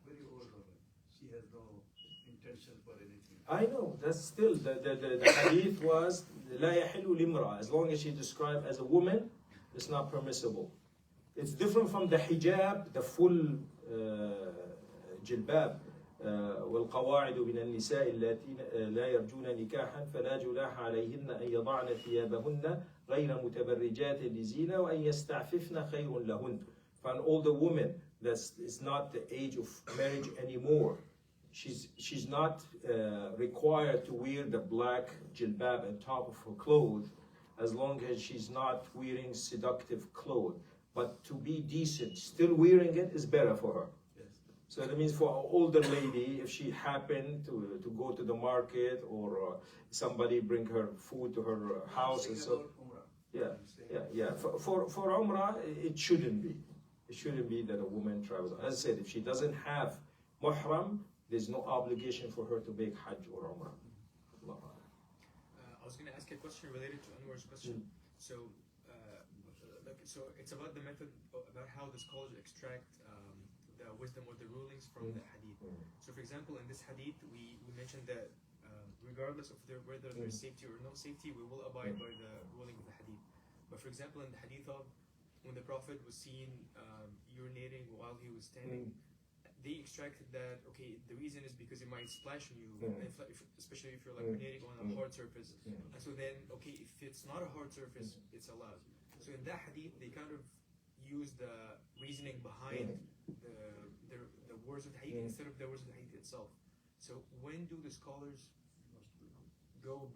very old woman, she has no intention for anything. I know, that's still, the hadith was, لا يحل لامرأة, as long as she described as a woman, it's not permissible. It's different from the hijab, the full jilbab. والقواعد من النساء اللاتي لا يرجون نكاحا فلا جناح عليهن أن يضعن ثيابهن غير متبرجات لزينة وأن يستعففن خير لهن. For an older woman that is not the age of marriage anymore, she's not required to wear the black jilbab on top of her clothes as long as she's not wearing seductive clothes. But to be decent, still wearing it is better for her. So that means for an older lady, if she happened to go to the market or somebody bring her food to her house and so, yeah. For Umrah, it shouldn't be. It shouldn't be that a woman travels. As I said, if she doesn't have muhram, there's no obligation for her to make Hajj or Umrah. I was going to ask a question related to Anwar's question. So it's about the method, about how the scholars extract the wisdom or the rulings from the hadith. So for example, in this hadith, we mentioned that regardless of whether there's safety or no safety, we will abide by the ruling of the hadith. But for example, in the hadith of when the Prophet was seen urinating while he was standing, they extracted that, okay, the reason is because it might splash on you, especially if you're like urinating on a hard surface. And so then, okay, if it's not a hard surface, it's allowed. So in that hadith, they kind of use the reasoning behind the words of the hadith instead of the words of the hadith itself. So when do the scholars go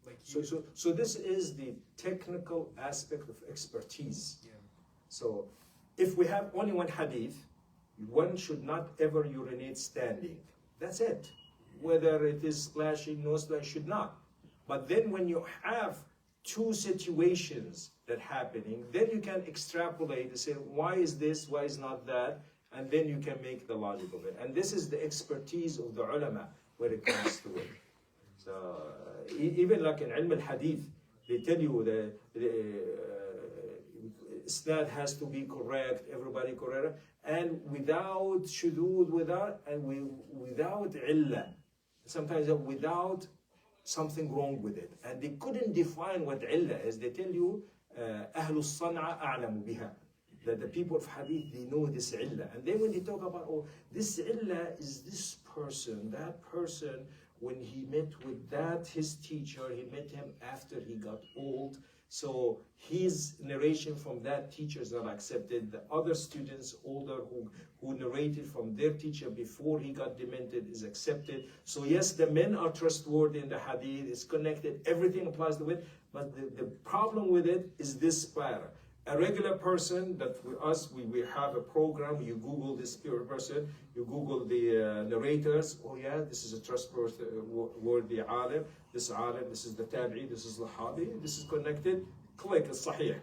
like so this is the technical aspect of expertise. So if we have only one hadith, one should not ever urinate standing. That's it. Whether it is splashing, no splash, should not. But then when you have two situations that happening, then you can extrapolate and say, why is this, why is not that? And then you can make the logic of it. And this is the expertise of the ulama when it comes to it. So even like in ilm al-hadith, they tell you the isnad has to be correct, everybody correct, and without shudud, without illah, sometimes without something wrong with it. And they couldn't define what illah is. They tell you, Ahlus San'a a'lamu biha. That the people of hadith, they know this illah. And then when they talk about, oh, this illah is this person, that person, when he met with that, his teacher, he met him after he got old, So his narration from that teacher is not accepted. The other students, older, who narrated from their teacher before he got demented is accepted. So yes, the men are trustworthy in the hadith, it's connected, everything applies to it, but the problem with it is this para. A regular person that we have a program, you Google this person, you Google the narrators, oh yeah, this is a trustworthy alim, this is the tabi'i, this is the hadi, this is connected, click, it's sahih.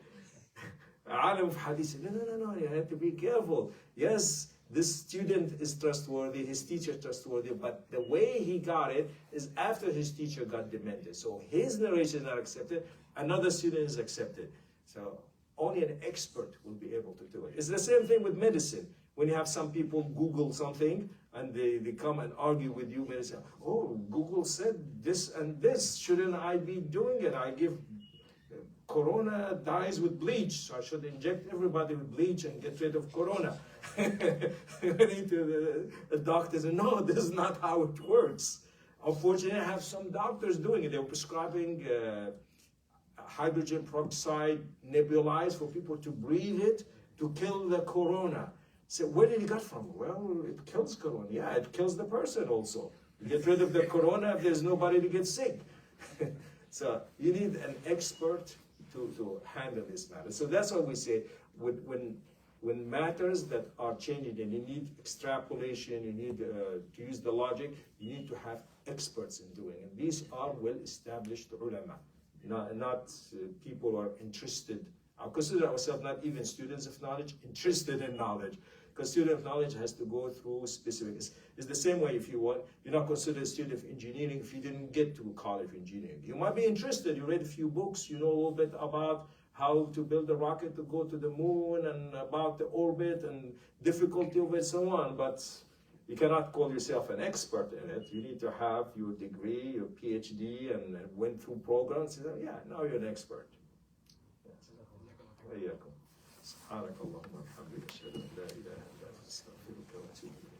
Alim of hadith, no, you have to be careful. Yes, this student is trustworthy, his teacher is trustworthy, but the way he got it is after his teacher got demented. So his narration is not accepted, another student is accepted. So only an expert will be able to do it. It's the same thing with medicine. When you have some people Google something and they come and argue with you, and say, oh, Google said this and this, shouldn't I be doing it? I give corona dies with bleach, so I should inject everybody with bleach and get rid of corona. The doctor said, no, this is not how it works. Unfortunately, I have some doctors doing it. They're prescribing hydrogen peroxide nebulized for people to breathe it to kill the corona. So where did it get from? Well, it kills corona. Yeah, it kills the person also. You get rid of the corona if there's nobody to get sick. So you need an expert to handle this matter. So that's what we say. When matters that are changing and you need extrapolation, you need to use the logic, you need to have experts in doing it. And these are well-established ulama. Not people who are interested. I consider ourselves not even students of knowledge, interested in knowledge. Because student of knowledge has to go through specifics. It's the same way if you're not considered a student of engineering if you didn't get to college of engineering. You might be interested, you read a few books, you know a little bit about how to build a rocket to go to the moon and about the orbit and difficulty of it, so on. But you cannot call yourself an expert in it. You need to have your degree, your PhD, and went through programs. Yeah, now you're an expert. Yes. سبحانك اللهم وبحمدك اشهد ان لا اله الا انت استغفرك واتوب اليك